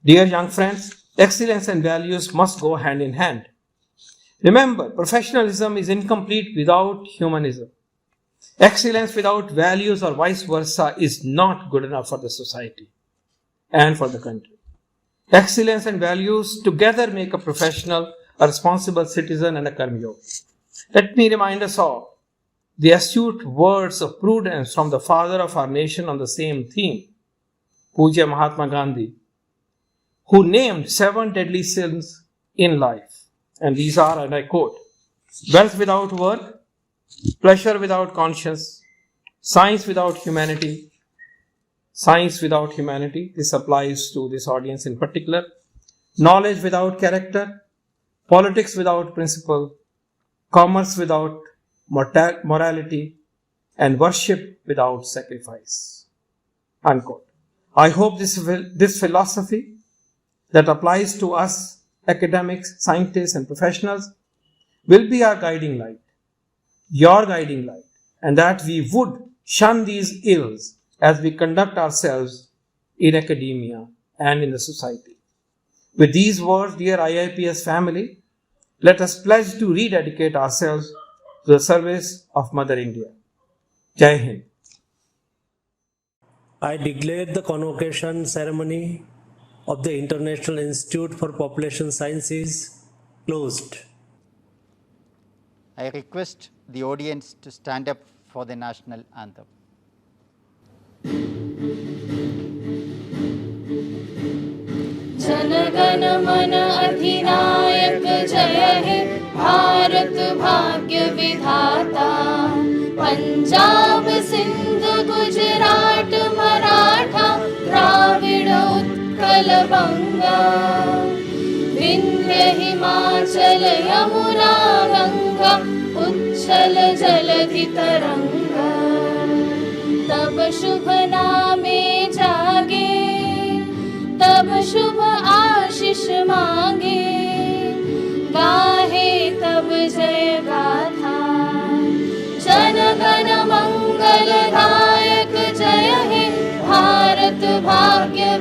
Dear young friends, excellence and values must go hand in hand. Remember, professionalism is incomplete without humanism. Excellence without values or vice versa is not good enough for the society and for the country. Excellence and values together make a professional, a responsible citizen and a karmayogi. Let me remind us all the astute words of prudence from the father of our nation on the same theme, Puja Mahatma Gandhi, who named 7 deadly sins in life. And these are, and I quote, wealth without work, pleasure without conscience, science without humanity. This applies to this audience in particular. Knowledge without character, politics without principle, commerce without morality, and worship without sacrifice. Unquote. I hope this philosophy that applies to us academics, scientists, and professionals will be our guiding light, your guiding light, and that we would shun these ills as we conduct ourselves in academia and in the society. With these words, dear IIPS family, let us pledge to rededicate ourselves to the service of Mother India. Jai Hind. I declare the convocation ceremony of the International Institute for Population Sciences closed. I request the audience to stand up for the national anthem. जनगण मन अधिनायक जय हे भारत भाग्य विधाता पंजाब सिंध गुजरात मराठा द्राविड़ उत्कल बंगा विंध्य हिमाचल यमुना गंगा उच्छल जलधि तरंगा तब शुभ नामे जागे तब शुभ आशीष मांगे गाहे तब जय गाथा जनगण मंगलदायक जय हे भारत भाग्य